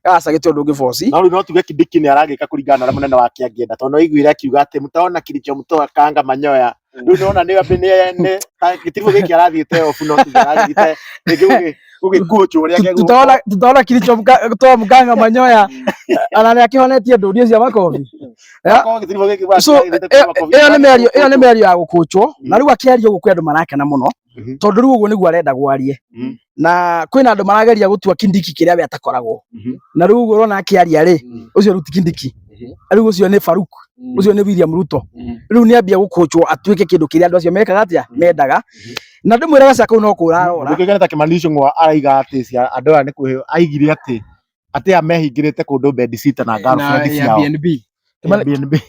Gaca gĩtĩ ũndũ ũngĩboci. No rĩu no tuge Kindiki nĩ aragĩka kũringana na mũnene wake angĩenda, tondũ no iguire akiuga atĩ mtaona kilichomtoa manyoya. Rĩu nona nĩ gĩtiribũ gĩkĩ arathiĩte obu no tuge arathiĩte gũgĩkũnjwo ũrĩa gegũka. Tutaona kilichomtoa mganga manyoya ana nĩ akĩhonetie ndũrio cia makobi. Ĩyo nĩ mĩario ya gũkũnjwo na rĩu akĩaria ũguo kwĩ andũ marakena mũno tondũ rĩu ũguo nĩguo arenda gwarie. Na kwĩna andũ marageria gũtua Kindiki kĩrĩa we atakoragwo. Na rĩu ũguo ũrona akĩaria rĩ, ũcio rĩu ti Kindiki. Rĩu ũcio nĩ Farouk, ũcio nĩ William Ruto. Rĩu nĩ ambia gũkũnjwo atuĩke kĩndũ kĩrĩa andũ acio mekaga atĩa mendaga. Na ndĩmwĩre Gaca kũu no kũrarora. Ndũkĩgera ta Kimani Ichung'wa araiga atĩ andũ aya nĩ kũheo aigire atĩ amehingĩrĩte kũndũ bedsitter na girlfriend ciao.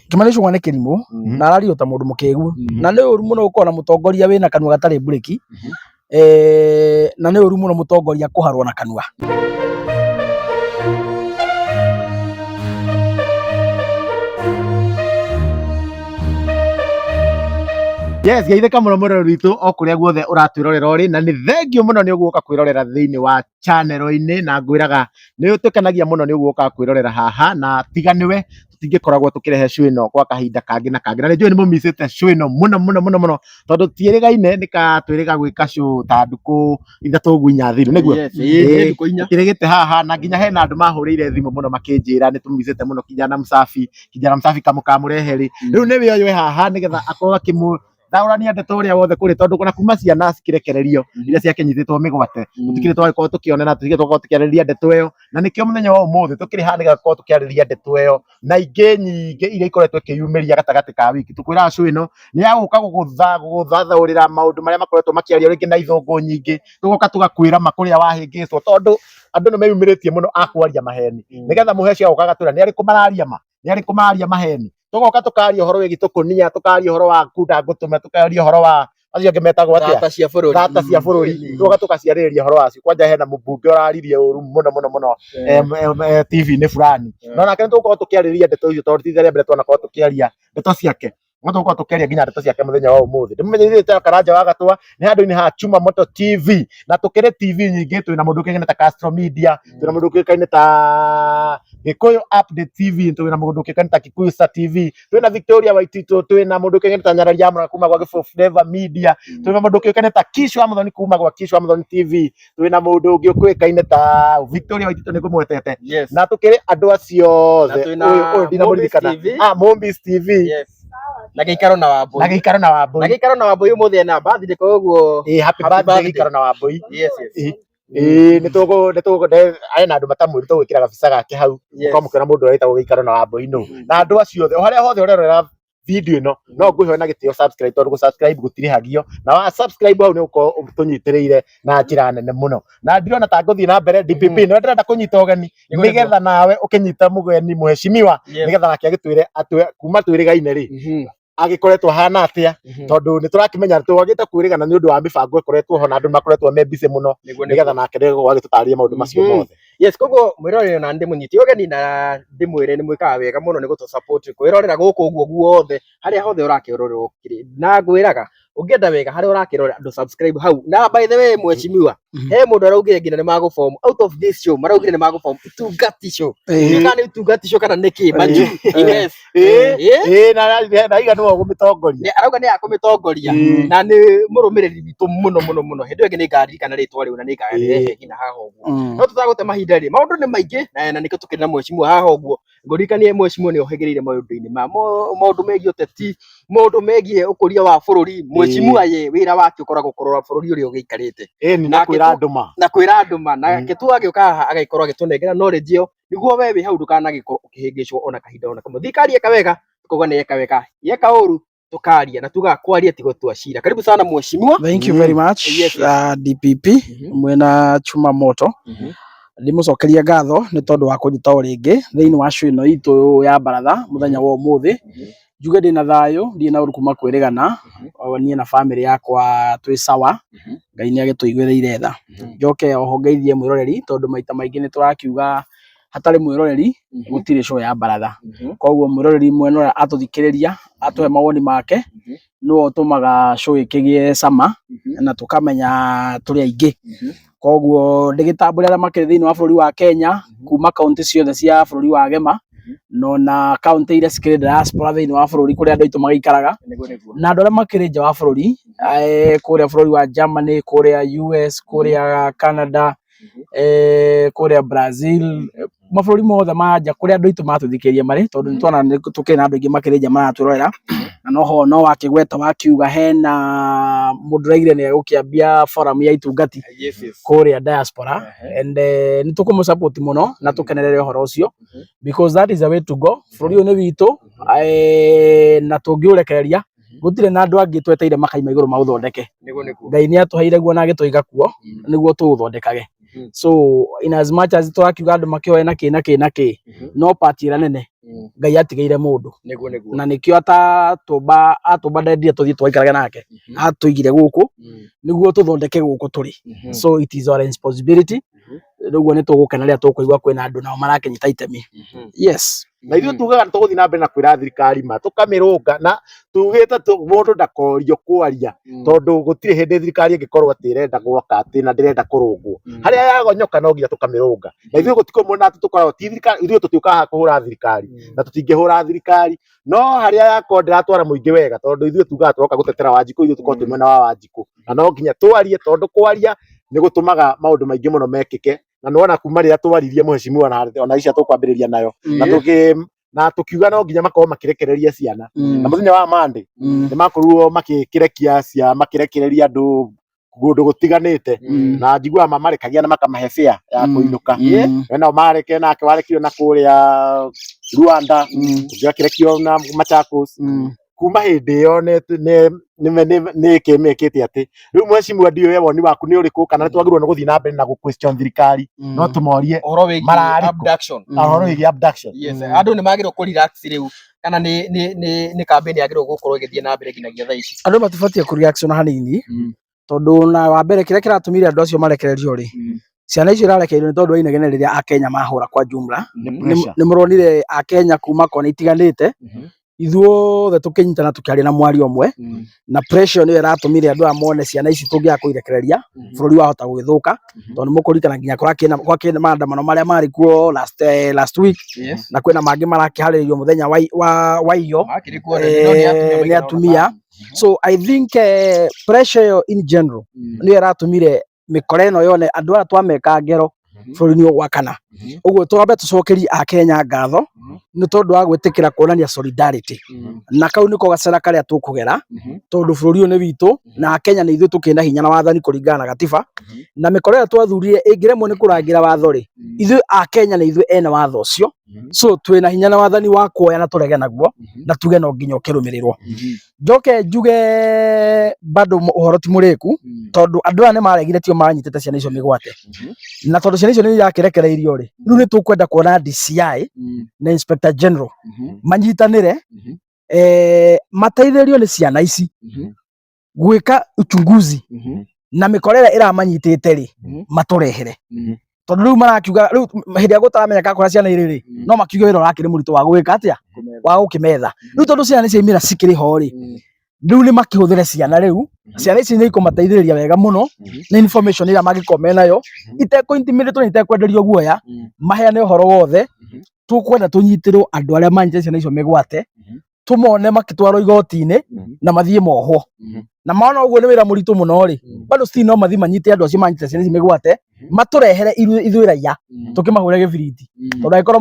Kimani Ichung'wa nĩ kĩrimũ na arario ta mũndũ mũkĩgu. Na nĩ ũru mũno gũkorwo na mũtongoria wĩna kanua gatarĩ mburĩki. Na nĩ ũru mũno mũtongoria kũharwo na kanua. Yes, geithĩka mũno mũrori witũ o kũrĩa guothe ũratwĩrorera ũrĩ, na nĩ thengio mũno nĩ ũgũka kwĩrorera thĩinĩ wa channel-inĩ, na ngwĩraga nĩ ũtũkenagia mũno nĩ ũgũka kwĩrorera haha, na tiga nĩwe tũtingĩkoragwo tũkĩrehe show ĩno gwa kahinda kangĩ na kangĩ, na nĩ njũĩ nĩ mũmicĩte show ĩno mũno tondũ tiĩrĩgaine nĩ twĩrĩga gwĩka show ta ndukũ ithatũ ũguo inya thiru nĩguo tũkĩrĩgĩte haha, na nginya hena andũ mahũrĩire thimũ mũno makĩnjĩra nĩ tũmicĩte mũno kijana Msafi kamũrehe rĩ, rĩu nĩwe ũyũ haha nĩgetha akorwo thaũrania ndeto ũrĩa wothe kũrĩ, tondũ kuna kuma ciana cikĩrekererio iria ciakĩnyitĩtwo mĩgwate tũtikĩrĩ twagĩkorwo tũkĩonana, tũtikĩrĩ twakorwo tũkĩarĩrĩria ndeto ĩyo, na nĩkĩo mũthenya wa ũmũthĩ tũkĩrĩ haha nĩgetha tũkorwo tũkĩarĩrĩria ndeto ĩyo na ingĩ nyingĩ iria ikoretwo ikĩyumĩria gatagatĩ ka wiki. Tũkwĩraga show ĩno nĩ ya gũka gũgũthathaũrĩra maũndũ marĩa makoretwo makĩario rĩngĩ na ithũngũ nyingĩ, tũgoka tũgakwĩra makũrĩa wahĩngĩcwo, tondũ andũ nĩ meyumĩrĩtie mũno akwaria maheni nĩgetha mũheci agoka agatwĩra nĩ arĩkũ mararia maheni. Tũgoka tũkaria ũhoro wĩgiĩ tũkũnia, tũkaria ũhoro wa kunda ngũtũme, tũkaria ũhoro wa acio angĩ metagwo atĩa data cia bũrũri, tũgoka tũgaciarĩrĩria ũhoro wacio. Kwanja hena mũmbunge ũraririe ũru mũno TV-inĩ fulani, no nake nĩ tũgũkorwo tũkĩarĩrĩria ndeto icio tondũ ti rĩa mbere twanakorwo tũkĩaria ndeto ciake, no tũgũkorwo tũkĩaria nginya ndeto ciake mũthenya wa ũmũthĩ. Ndĩmũmenyithĩte Karanja wa Gatũa nĩ handũ-inĩ ha Chuma Moto TV, na tũkĩrĩ TV nyingĩ, twĩna mũndũ ũkĩkaine ta Castro Media, twĩna mũndũ ũkĩkaine ta Gĩkũyũ Update TV, twĩna mũndũ ũkĩkaine ta Kikuyu Star TV, twĩna Victoria Waititũ, twĩna mũndũ ũkĩkaine ta Nyarari ya Mũranga kuma gwa Gĩbũ Flavour Media, twĩna mũndũ ũkĩkaine ta Kishu Amathoni kuma gwa Kishu Amathoni TV, twĩna mũndũ ũngĩ ũkĩkaine ta Victoria Waititũ nĩ ngũmwetete, na tũkĩrĩ andũ acio othe. Ũyũ ndinamũririkana Movies TV na Gĩikaro na Wambũi ũmũthĩ ena birthday koguo happy birthday Gĩikaro na Wambũi. Nĩ hena andũ matamwĩri tũgwĩkĩra gabica gake hau mũkamũkĩra mũndũ ũrĩa wĩtagwo Gĩikaro na Wambũi nũ, na andũ acio othe o harĩa hothe ũrerorera video ĩno no ngũhe na gĩtĩo subscribe, tondũ gũ-subscribe gũtirĩhagio, na wa subscribe hau nĩ ũgũkorwo ũtũnyitĩrĩire na njĩra nene mũno, na ndirona ta ngũthiĩ na mbere. DPP nĩwe ndĩrenda kũnyita ũgeni nĩgetha nawe ũkĩnyita mũgeni mũheshimiwa nĩgetha nake agĩtwĩre kuma twĩrĩgaine rĩ agĩkoretwo hana atĩa, tondũ nĩ tũrakĩmenya twagĩte kwĩrĩgana nĩ ũndũ wa mĩbango ĩkoretwo ho na andũ makoretwo me busy mũno, nĩgetha nake nĩgũkorwo agĩtũtarĩria maũndũ macio mothe. Yes, koguo mwĩrorere na ndĩmũnyiti ũgeni na ndĩmwĩre nĩ mwĩkaga wega mũno nĩ gũtũ support kwĩrorera gũkũ ũguo guothe harĩa hothe ũrakĩrorera ũkĩrĩ, na ngwĩraga ũngĩenda wega harĩa ũrakĩrorera andũ subscribe hau. Na by the way mweshimiwa, he mũndũ araugire nginya nĩ magũform out of this show, maraugire nĩ magũform Itungati show. Kana nĩ Itungati show kana nĩkĩ manju. Yes. Na iga nĩwe ũgũmĩtongoria. Arauga nĩ akũmĩtongoria na nĩ mũrũmĩrĩri witũ mũno. Hĩndĩ ĩngĩ nĩ ngaririkana rĩtwa rĩu na nĩ ngarehe nginya haha ũguo. No tũtagũte mahinda rĩ, maũndũ nĩ maingĩ na nĩkĩo tũkĩrĩ na mweshimiwa haha ũguo. Ngũririkanie mweshimiwa nĩ ohĩgĩrĩire maũndũ-inĩ maũndũ megiĩ ũteti, maũndũ megiĩ ũkũria wa bũrũri. Mweshimiwa ye wĩra wake ũkoragwo kũrora bũrũri ũrĩa ũgĩikarĩte na kwĩra andũ ma, na gĩtũ agĩũka haha agagĩkorwo agĩtũnengera knowledge ĩyo nĩguo we wĩ hau ndũkanagĩkorwo ũkĩhĩngĩcwo ona kahinda ona kamwe. Thirikari eka wega tukauga nĩ eka wega, yeka ũru tukaria na tuga kwaria tigo twacira. Karibu sana mweshimiwa. Thank you very much. DPP mwena Chuma Moto ndimucokeria ngatho nĩ tondũ wa kũnyita o rĩngĩ thĩinĩ wa show ĩno itũ ya Baratha mũthenya wa ũmũthĩ. Njuge ndĩna thayũ, ndirĩ na ũru kuma kwĩrĩgana, niĩ na family yakwa twĩ sawa, Ngai nĩ agĩtũiguĩrĩire tha. Njoke oho ngeithie mwĩroreri tondũ maita maingĩ nĩ tũrakiuga hatari mwiroreri gutire show ya baratha koguo mwiroreri mweno atuthikiriria atuhe mawoni make no otumaga show ikigie sama na tukamenya turi aingi koguo ndigitambura ala makire thiini wa bururi wa Kenya kuma kaunti ciothe cia bururi wa Gema no na kaunti iria cikire diaspora thiini wa bururi kuria andu aitu magaikaraga na andu ala makire nja wa bururi kuria bururi wa Germany kuria US kuria Canada kuria Brazil mabũrũri mothe manja kuria andu aitu matuthikiria mari tondu nitwana tukire na andu aingi makire nja maratwirorera na noho no wakigweta wakiuga hena mundu raigire ni gukiambia forum ya itungati kuria diaspora and nitukumu support muno na tukenerere uhoro ucio because that is a way to go bururi uyu ni witu na tungiurekereria gutire na andu angi tweteire makaima iguru mauthondeke Ngai ni atuheire guo na agitwiga kuo niguo tuuthondekage so in as much as twakiuga andu makioe na ki no part ira nene Ngai atigeire mundu na nikio atuba ndendire tuthie twaikaraga nake atuigire guku niguo tuthondeke guku turi so it is our responsibility niguo ni tugukeneria tukuigwa kwina andu nao marakenyita itemi yes na ithuĩ tugaga nĩ tũgũthiĩ na mbere na kwĩra thirikari ma tũkamĩrũnga na tugĩte mũndũ ndakorio kwaria tondũ gũtirĩ hĩndĩ thirikari ĩngĩkorwo atĩ ĩrenda gwaka atĩ na ndĩrenda kũrũngwo harĩa yagonyoka no nginya tũkamĩrũnga na ithuĩ gũtikũmwona atĩ tũkoragwo ti thirikari ithuĩ tũtiũkaga kũhũra thirikari na tũtingĩhũra thirikari no harĩa yakorwo ndĩratwara mũingĩ wega tondũ ithuĩ tugaga tũroka gũtetera Wanjikũ ithuĩ tũkorwo twĩ mwena wa Wanjikũ na no nginya twarie tondũ kwaria nĩ gũtũmaga maũndũ maingĩ mũno mekĩke na nĩwona kuma rĩrĩa twaririe mheshimiwa ona icia tũkwambĩrĩria nayo na tukiuga no nginya makorwo makirekereria ciana na muthenya wa Monday ni makoruo makirekia cia makirekereria andu gundu gutiganite na njigua mamarekagia na makamahe fair ya kuinuka na mareke nake warekio na kuria Rwanda ugiakirekio na Machakos kuma hindi yo ni kemekete ati riu mheshimiwa ndio yewo ni waku ni uriku kana twagirwo ni guthii na mbere na gu question thirikari no tumorie uhoro wigi abduction yes andu ni magirwo ku relax riu kana ni campaign yagirwo gukorwo igithie na mbere nginyagia thaa ici andu matibatie ku reaction hanini tondu na wa mbere kire kiratumire andu acio marekererio ri ciana icio irarekererio ni tondu inegene riria akenya mahura kwa jumla ni muronire akenya kuma kona itiganite ithuothe tukinyitana tukiaria na mwari omwe na pressure niyo iratumire andu amone ciana ici tungia kuirekereria bururi wahota gwithuka tondu mukurikana nginya kwa kina maandamano maria mari kuo last week na kwina mangi marakiharirio muthenya wa iyo ni atumia so I think pressure in general niyo iratumire mikore ino yone andu aya twameka ngero bururi ni gwakana uguo twambe tucokerie akenya ngatho ni tondu wa gwitikira kuonania solidarity na kau niko gacera karia tukugera tondu bururi ni witu na akenya ni ithu tukina hinya na wathani kuringana na gatiba na mikore twathurire ingiremwo ni kurangira watho ri ithu akenya ni ithu ene watho ucio so twina hinya na wathani wa kuoya na turege naguo na tuge no nginya ukirumirirwo njoke njuge bado uhoro ti muriku tondu andu aya ni maregire tio maranyitete ciana icio migwate na tondu ciana icio ni irakirekereirio ri riu ni tukwenda kuona DCI na Inspector General manyitanire mateithĩrĩrio nĩ ciana ici gwĩka uchunguzi na mikorera iramanyitĩte ri maturehere tondu riu marakiuga riu hindi ya gutaramenyeka kora ciana irĩ no makiuge wĩra ũrakĩrĩ mũritũ wa gwĩka atĩa wa gũkĩmetha riu tondu ciana nĩciaumĩra cikĩrĩ ho ri riu nĩ makĩhũthĩre ciana riu ciana ici nĩ ikũmateithĩrĩria wega mũno na information ĩrĩa mangĩkorwo menayo itekũ-intimidate na itekwenderio guoya maheane ũhoro wothe tukwenda tunyitirwo andu aria manyite ciana icio migwate tumone makitwarwo igoti-ini na mathie mohwo na maona uguo ni wira muritu muno ri bado still no mathie manyite andu acio manyite ciana icio migwate maturehere ithuĩ raia tukimahure gibiriti tondu aikorwo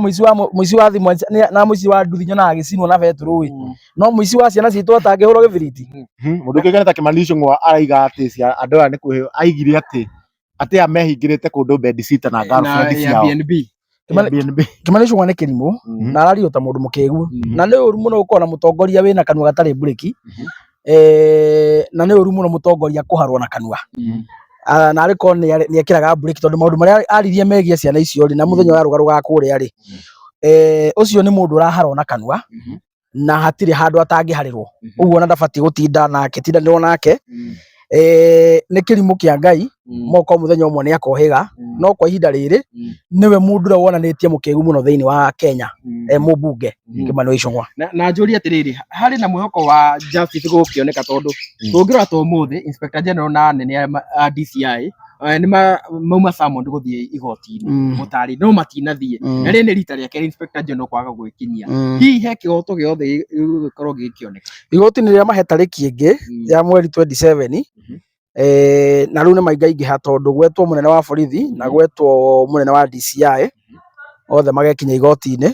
muici wa thimu na muici wa nduthi nyonaga gicinwo na beturu wi no muici wa ciana citu atangihurwo gibiriti mundu kigana ta Kimani Ichung'wa araiga ati andu aya ni kuheo aigire ati amehingirite kundu bedsitter na girlfriend ciao Kimani Ichung'wa ni kirimu na arario ta mundu mukegu na ni uru muno gukora mutongoria wina kanua gatari bureki na ni uru muno mutongoria kuharwo na kanua na ariko ni ekiraga bureki tondu maundu maria aririe megie ciana icio ri na muthenya wa rugaruga kuria ri ucio ni mundu uraharwo na kanua na hatire handu atangiharirwo uguo na ndabati gutinda nake tindanirwo nake nä kä rimå kä a Ngai moko muthenya umwe nä akohäga no kwa ihinda rä rä nä we må ndå å wonanä tie må kä gu må no thä inä wa Kenya må mbunge Kimani wa Ichung'wah na njå rie atä rä rä harä na mwä hoko wa justice gå kä oneka tondå tå ngä rora tå må thä Inspector General na nene a DCI nä mauma Salmond gå thiä igoti-inä må tarä no matinathiä na rä nä rita rä ake Inspector General kwaga gwä kinyia hihi he kä hoto gä othe gä korwo gä kä oneka igoti-inä rä a mahe tarä kä ĩngĩ ya mweri 27 na rĩu nĩ maingaingĩha tondũ gwetwo mũnene wa borithi na gwetwo mũnene wa DCI othe magekinya igoti-inĩ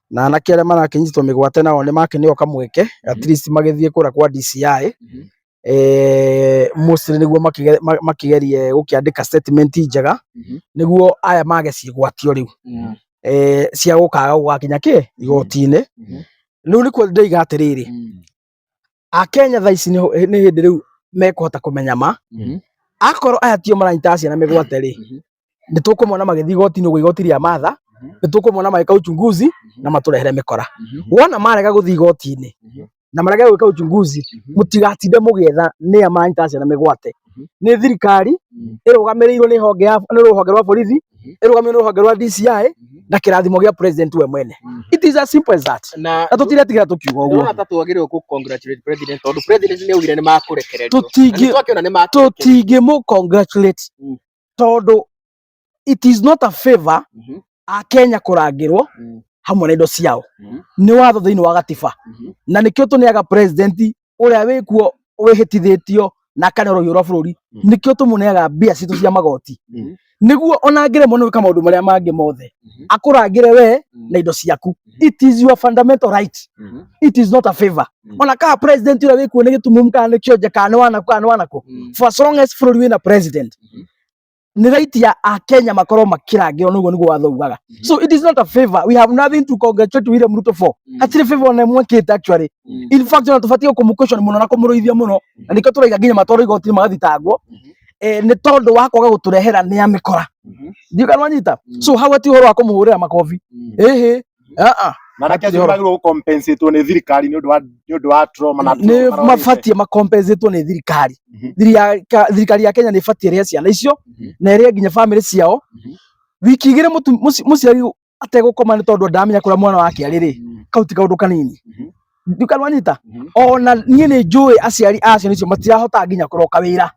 na anake arĩa marakĩnyitwo mĩgwate nao nĩ makĩneo kamweke at least magĩthiĩ kũrĩa kwa DCI mostly nĩguo makĩgerie gũkĩandĩka statement njega nĩguo aya mage ciĩgwatio rĩu cia gũkaga gũgakinya kĩ igoti-inĩ rĩu nĩkuo ndĩiga atĩrĩrĩ Akenya thaa ici nĩ hĩndĩ rĩu mekũhota kũmenya ma akorwo aya tio maranyita ciana mĩgwate rĩ nĩ tũkũmona magĩthiĩ igoti-inĩ ũguo igoti rĩa matha nĩ tũkũmona magĩka uchunguzi na matũrehere mĩkora wona marega gũthiĩ igoti-inĩ na marega gwĩka uchunguzi mũtigatinde mũgĩetha nĩa maranyita ciana mĩgwate nĩ thirikari ĩrũgamĩrĩirwo nĩ rũhonge rwa borithi ĩrũgamĩrĩirwo nĩ rũhonge rwa DCI na kĩrathimo gĩa president we mwene it is as simple as that na tũtiretigĩra tũkiuga ũguo na twagĩrĩirwo ku congratulate president tondũ president nĩ augire nĩ makũrekererio tũtingĩmũ congratulate tondũ it is not a favor Akenya kũrangĩrwo hamwe na indo ciao nĩ watho thĩinĩ wa gatiba na nĩkĩo tũneaga president ũrĩa wĩkuo wĩhĩtithĩtio na akanerwo rwa bũrũri nĩkĩo tũmũneaga mbia citũ cia magoti nĩguo ona angĩremwo nĩ gwĩka maũndũ marĩa mangĩ mothe akũrangĩre we na indo ciaku it is your fundamental right it is not a favor ona kana president ũrĩa wĩkuo nĩ gĩtumumu kana nĩ kĩonje kana nĩ wanakũ for as long as bũrũri wĩna president nĩ right ya Akenya makorwo makĩrangĩrwo nĩguo watho ugaga so it is not a favor we have nothing to congratulate William Ruto for hatirĩ favor ona mwekĩte actually in fact ona tũbatiĩ kũmũ-question mũno na kũmũrũithia mũno na nĩkĩo tũraiga nginya matwarwo igoti-inĩ magathitangwo nĩ tondũ wa kwaga gũtũrehera nĩ amĩkora ndiũ kana wanyita so hau ati ũhoro wa kũmũhũrĩra makobi na nake agĩrĩirwo gũcompensatwo nĩ thirikari nĩ ũndũ wa trauma na nĩ mabatiĩ macompensatwo nĩ thirikari thirikari ya Kenya nĩ ĩbatiĩ ĩrĩhe ciana icio na ĩrĩhe nginya family ciao wiki igĩrĩ mũciari ategũkoma nĩ tondũ ndamenya kũrĩa mwana wake arĩ rĩ kau ti kaũndũ kanini ndiũ kana wanyita ona niĩ nĩ njũĩ aciari a ciana icio matirahota nginya kũroka wĩra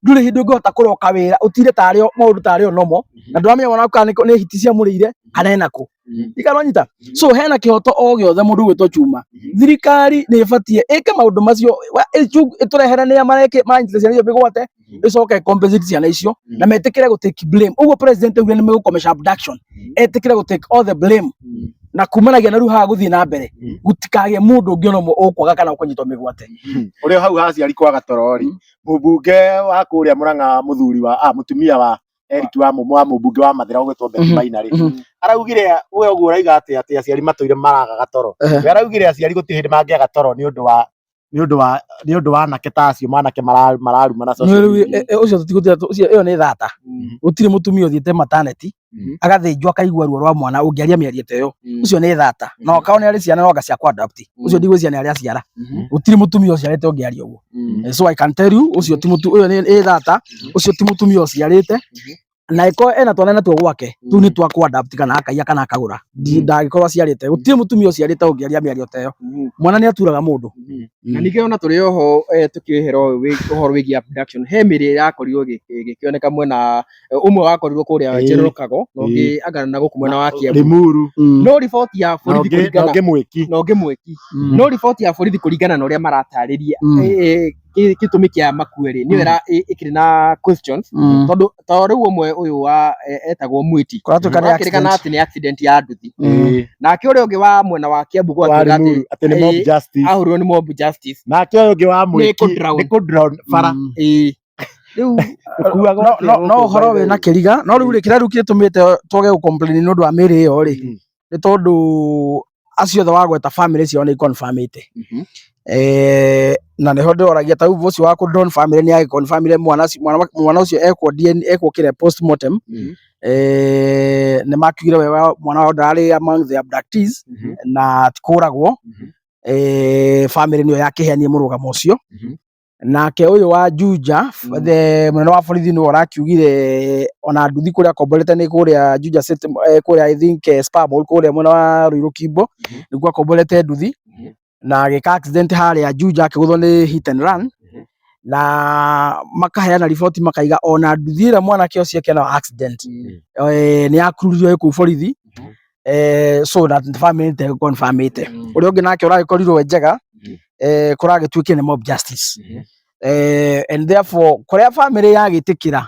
ndũrĩ hĩndĩ ũngĩhota kũroka wĩra ũtire tarĩo maũndũ tarĩo nomo na ndũramenya mwana waku nĩ hiti ciamũrĩire kana ena kũ ikanonyita so hena kĩhoto o gĩothe mũndũ gwĩtwo Chuma thirikari nĩ ĩbatiĩ ĩke maũndũ macio ĩtũrehere nĩa maranyita ciana icio mĩgwate ĩcoke compensate ciana icio na metĩkĩre gũ take blame ũguo president auge nĩ megũkomesha abduction etĩkĩre gũ take all the blame na kumanagia na rĩu haha gũthiĩ na mbere gũtikagĩe mũndũ ũngĩ ona ũkwaga kana ũkũnyitwo mĩgwate ũrĩa hau haciari kwaga toro rĩ mũmbunge wa kũrĩa Mũrang'a mũtumia wa Eric wa mũmbunge wa Mathĩra ũgwĩtwo Betty Maina rĩ araugire we ũguo ũraiga atĩ aciari matũire maragaga toro we araugire aciari gũtirĩ hĩndĩ mangĩaga toro nĩ ũndũ wa anake ta acio manake mararuma na social media ũcio tũtigũtira ũcio ĩyo nĩ thata gũtirĩ mũtumia ũthiĩte maternity agathĩnjwo akaigua ruo rwa mwana ũngĩaria mĩario ta ĩyo ũcio nĩ thata na okaona nĩ arĩ ciana no anga cia kwa adopt ũcio ndigwĩciria nĩ arĩ aciara gũtirĩ mũtumia ũciarĩte ũngĩaria ũguo so I can tell you ũcio ti mũtumia ũyũ nĩ thata ũcio ti mũtumia ũciarĩte na ĩko ena twana natuo gwake tu nĩ twa kwa adopt kana akaiya kana akagũra ndagĩkorwo aciarĩte gũtirĩ mũtumia ũciarĩte ũngĩaria mĩario ta ĩyo mwana nĩ aturaga mũndũ na ningĩ ona tũrĩ oho tũkĩhero ũhoro wĩgiĩ abduction he mĩrĩ yakorirwo gĩkĩoneka mwena ũmwe wakorirwo kũrĩa General Kago na ũngĩ anga na gũkũ mwena wa Kiambu Limuru no riboti ya borithi kũringana na ũngĩ mweki no riboti ya borithi kũringana na ũrĩa maratarĩria gĩtũmi kĩa makuĩrĩ nĩyo ĩkĩrĩ na questions tondũ rĩu ũmwe ũyũ wa etagwo Mwiti akĩrĩkana atĩ nĩ accident ya nduthi nake ũrĩa ũngĩ wa mwena wa Kiambu gwatuĩka atĩ nĩ mob justice ahũrirwo nĩ mob justice nake ũyũ ũngĩ wa Mwiki nĩ kũ-drown bara rĩu no ũhoro wĩna kĩriga no rĩu kĩrĩa rĩu gĩtũmĩte twage gũ-complain nĩ ũndũ wa mĩrĩ ĩyo rĩ nĩ tondũ acio othe wagweta family ciao nĩ confirmĩte na nĩho ndĩroragia ta rĩu ũcio wa kũ-drown family nĩ agĩ-confirmire mwana ũcio ekwo DNA ekwo kĩrĩa post-mortem nĩ makiugire we mwana wao ndararĩ among the abductees na tikũragwo family nĩyo yakĩheanie mũrũgamo ũcio nake uyu wa Juja munene wa borithi ni warakiugire ona nduthi kuria komborete ni kuria Juja City kuria I think Spa Mall kuria mwena wa Ruiru Kimbo niguo komborete nduthi na gika accident haria Juja akiguthwo ni hit and run na makaheana riboti makaiga ona nduthi ira mwanake ucio kena accident ni akururio ku borithi so that family te confirm ite uri ungi nake uragikorirwo njega kuragituike ni mob justice and therefore kuria family yagitikira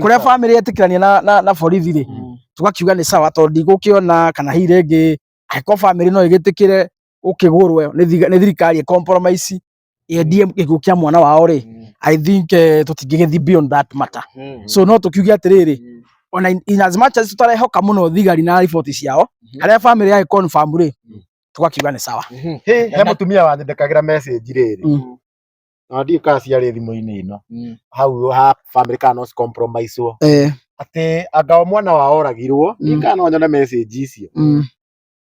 kuria family yetikirania na borithi ri tugakiuga ni sawa tondu gukiona kana hirengi aiko family no igitikire ukigurwe ni thirikari compromise yendie gikukia mwana wao ri I think tutingigithi beyond that matter so no tukiugia atiriri ona in as much as tutarehoka muno thigari na report ciao aria family ya confirm ri tugakiuga ni sawa he mutumia wandikagira message riri na ndi kasi ya thimu-ini ino hau ha family kana no compromise wo ati anga mwana wa oragirwo nikana onyona message icio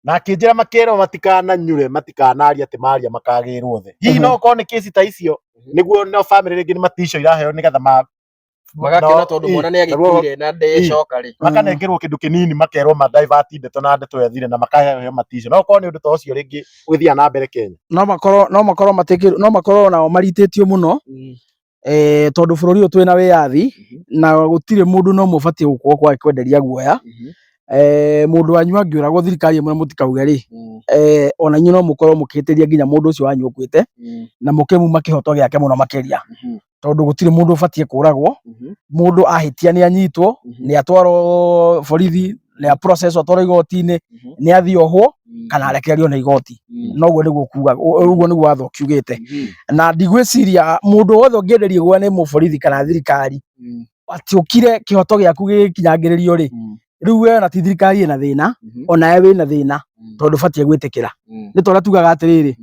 na kinjira makero matikana nyure matikanaria ati maria makagirwo the hihi no ko ni kesi ta icio niguo no family ringi ni matisho iraheo nigetha magakena tondu mwana ni agikuire na ndecoka ri makanengerwo kindu kinini makerwo ma divert ndeto na ndeto yathire na makaheo matisho no ko ni undu ta ucio ringi gwithia na mbere Kenya no makorwo nao marititio muno tondu bururi uyu twina wiyathi na gutire mundu no mubatie gukwo kwa kwenderia guoya mundu wanyu angiuragwo thirikari imwe mutikauge ri ona inyu no mukorwo mukihitiria nginya mundu ucio wanyu ukuite na mukemuma kihoto giake muno makiria tondu gutire mundu ubatie kuragwo mundu ahitia ni anyitwo ni atwaro borithi ni a process atwaro igoti-ini ni athiohwo kana arekererio na igoti noguo niguo kuga uguo niguo watho kiugite na ndigwiciria mundu wothe ungienderio gwa ni muborithi kana thirikari ati ukire kihoto giaku gikinyangiririo ri riu we na ti thirikari ina thina ona ewe ina thina tondu batie gwitikira ni tondu tugaga atiriri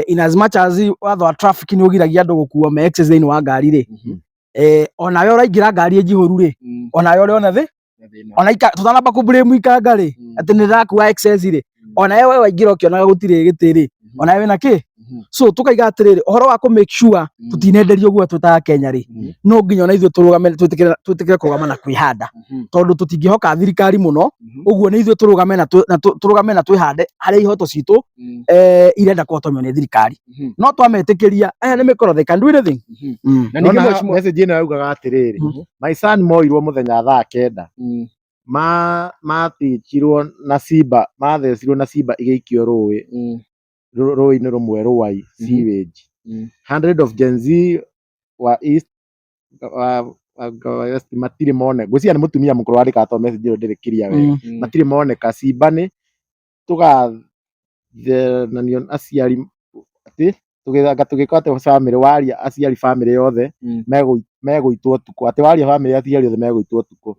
in as much as watho wa traffic ni ugiragia andu gukuo me excess thini wa ngari ri ona we uraingira ngari njihuru ri ona we uriona thi ona tutanamba ku blame ikanga ri ati ni ndakua excess ri ona we waingira ukionaga gutire giti ri ona we na ki so tukaiga atiriri uhoro wa ku make sure tutinenderio guo twita Kenya ri no nginya ona ithuĩ turugame twitikire kugama na kwihanda tondu tutingihoka thirikari muno uguo ni ithuĩ turugame na twihande haria ihoto citu irenda kuhotomio ni thirikari no twametikiria ni mikoro they can do anything na ningi message ino yaugaga atiriri my son moirwo muthenya thaa 9 matichirwo na simba mathecirwo na simba igeikio rũĩ-inĩ rumwe rũai sewage 100 of Gen Z wa East matire mone gwĩciria nĩ mũtumia mũkũrũ wandĩka message ĩyo ndĩrĩkiria wega matire moneka simba nĩ tũgathenanio aciari ati tũgĩka atĩ family waria aciari family yothe megũitwo tuko ati waria family aciari yothe megũitwo tuko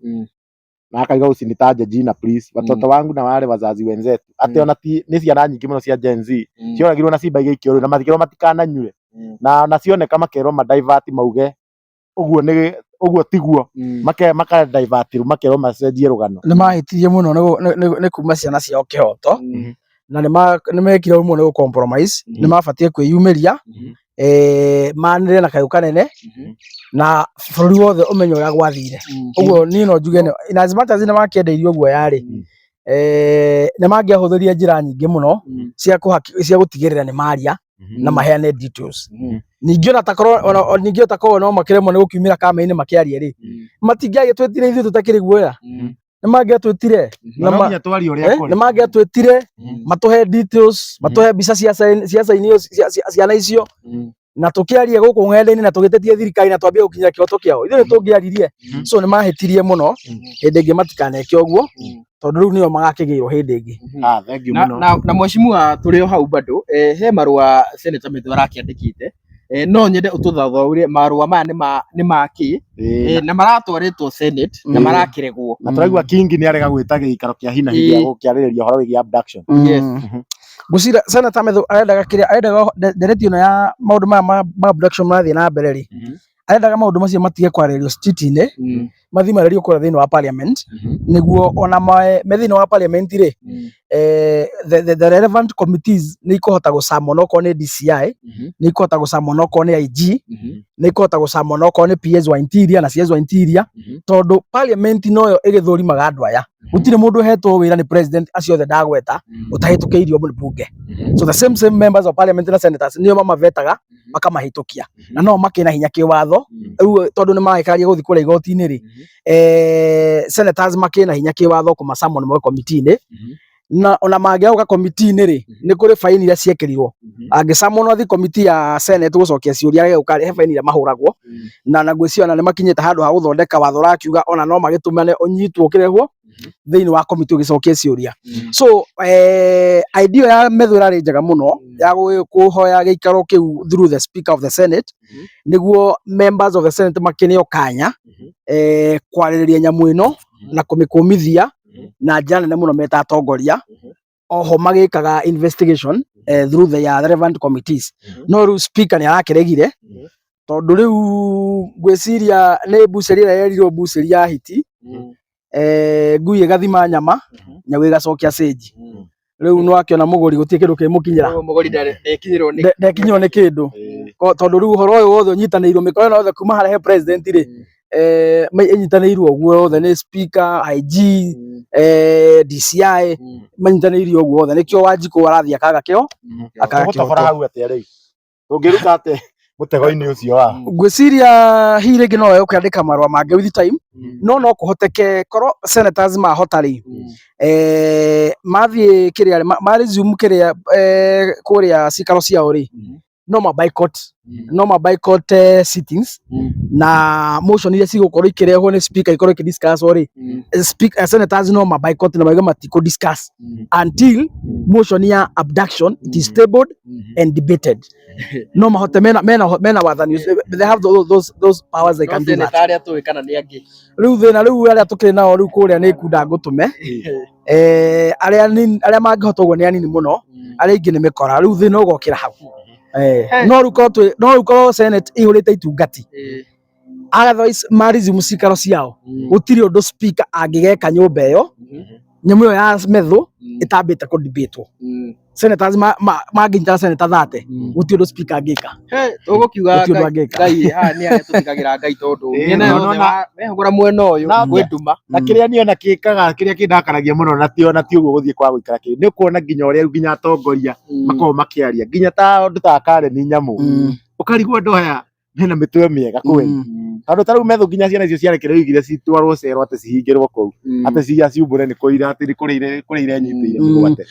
na akaiga usinitaje jina please watoto wangu na wale wazazi wenzetu ati ona ni ciana nyingi muno cia Gen Z cioragirwo na simba igeikio na mathikiro matikananyue na cioneka makerwo ma divert mauge uguo tiguo maka divert makerwo macenjie rugano ni mahitirie muno ni kuma ciana ciao kihoto na ni mekire muno ni compromise ni mabatie kwiyumiria manire na kayu kanene na bururi wothe umenyo ya gwathire uguo ni no njuge in as much as ni makiendeirio guo yari ni mangiahuthiria njira nyingi muno cia gutigirira ni maria na maheane details ningi ona takorwo no makiremwo ni gukiumira kama-ini makiaria ri matingiagitwitire ithuĩ tutakiri guoya ni mangiatwitire ni mangiatwitire matuhe details matuhe mbica cia ciana icio na tukiaria guku ng'enda-ini na tugitetie thirikari na twambie gukinyira kihoto kiao ithuĩ tungiaririe so ni mahitirie muno hindi ingi matikaneke uguo tondu riu nio magakigirwo hindi ingi thank you muno na mheshimiwa turi o hau bado he marua Senator Methu arakiandikite no nyende ututhathaurie marua maya ni maki na maratwaritwo Senate na marakiregwo na turaigua King ni arega gwita gikaro kia hina hiya gukiarĩrĩria horo wĩgiĩ abduction yes Gusira Senator Methu arendaga ndereti ino ya maundu ma abduction mathie na mbere ri arendaga maundu macio matige kwarerio street-inĩ mathi marerio kũrĩa thĩinĩ wa parliament nĩguo ona me thĩinĩ wa parliament rĩ the relevant committees nĩ ikohota gũcamwo okorwo nĩ DCI nĩ ikohota gũcamwo okorwo nĩ IG nĩ ikohota gũcamwo okorwo nĩ PS wa interior na CS wa interior tondũ parliament noyo ĩgĩthũrimaga andũ aya gũtirĩ mũndũ hetwo wĩra nĩ president acio othe ndagweta ũtahĩtũkĩirio bunge. So the same members of parliament na senators nĩo mamavetaga makamahĩtũkia na no makĩna hinya kĩwatho rĩu tondũ nĩ maragĩkaria gũthiĩ kũrĩa igoti-inĩ rĩ senators makĩna hinya kĩwatho kũmacamwo nĩ committee-inĩ na ona mangĩauga committee-inĩ rĩ nĩ kũrĩ faini iria ciekĩrirwo angĩcamwo no athi committee ya senate gũcokia ciũria agĩũka he faini iria mahũragwo na ngwĩciria nĩ makinyĩte handũ ha gũthondeka watho rakiuga ona no magĩtũmane ũnyitwo ũkĩrehwo thĩinĩ wa committee ũgĩcokia ciũria. So idea ya metho ĩrarĩ njega mũno ya kũhoya gĩikaro kĩu through the speaker of the senate nĩguo members of the senate makĩneo kanya kwarĩrĩria nyamũ ĩno na kũmĩkũmithia na njĩra nene mũno meta atongoria oho magĩkaga investigation through the relevant committees no rĩu speaker nĩ arakĩregire tondũ rĩu ngwĩciria nĩ mbucĩri ĩrĩa yerirwo mbucĩri ya hiti ngui ĩgathima nyama nyau ĩgacokia stage rĩu no akĩona mũgũri gũtirĩ kĩndũ kĩmũkinyĩra mũgũri ndekinyĩrwo nĩ kĩndũ tondũ rĩu ũhoro ũyũ wothe ũnyitanĩirwo mĩkora ĩno yothe kuma harĩa he president rĩ ĩnyitanĩirwo ũguo wothe nĩ speaker IG DCI manyitanĩirio ũguo wothe nĩkĩo Wanjikũ arathiĩ akaga kĩo akagũtabara hau atĩa rĩu ũngĩruta atĩ mũtego-inĩ ũcio wa ngwĩciria hihi rĩngĩ no yoke andĩka marũa mangĩ with time no kũhoteke korwo senators mahota rĩ mathiĩ kĩrĩa ma resume kĩrĩa kũrĩa cikaro ciao rĩ no ma boycott sittings na motion iria cigũkorwo ikĩrehwo nĩ speaker ikorwo ikĩdiscuss rĩ senators no ma boycott na mauge matikũ discuss until motion ya abduction it is tabled and debated. No mahote mena wathani they have those powers they can do that. Rĩu thĩna rĩu arĩa tũkĩrĩ nao rĩu kũrĩa nĩ kunda ngũtũme arĩa mangĩhota ũguo nĩ anini mũno arĩa ingĩ nĩ mĩkora rĩu thĩna ũgokĩra hau no rĩu korwo senate ihũrĩte itungati otherwise maresume cikaro ciao gũtirĩ ũndũ speaker angĩgeka nyũmba ĩyo nyamũ ĩyo ya methũ ĩtambĩte kũ debate senators mangĩnyita senator 30 gũtirĩ ũndũ speaker angĩka ũgũkiuga Ngai haha nĩ arĩa tũthikagĩra Ngai tondũ mehũgũra mwena ũyũ gwĩtuma na kĩrĩa niĩ ona kĩkaga kĩrĩa kĩndakaragia mũno na ti ũguo gũthiĩ kwa gũikara kĩrĩ nĩ kuona nginya ũrĩa nginya atongoria makorwo makĩaria nginya ta ũndũ ta Karen Nyamũ ũkarigwo andũ aya mena mĩtwe mĩega kweli tondũ ta rĩu metho nginya ciana icio ciarekererio igire citwarwo cero atĩ cihingĩrwo kũu atĩ ciumbũre nĩ kũira atĩ kũrĩa irenyitĩire mĩgwate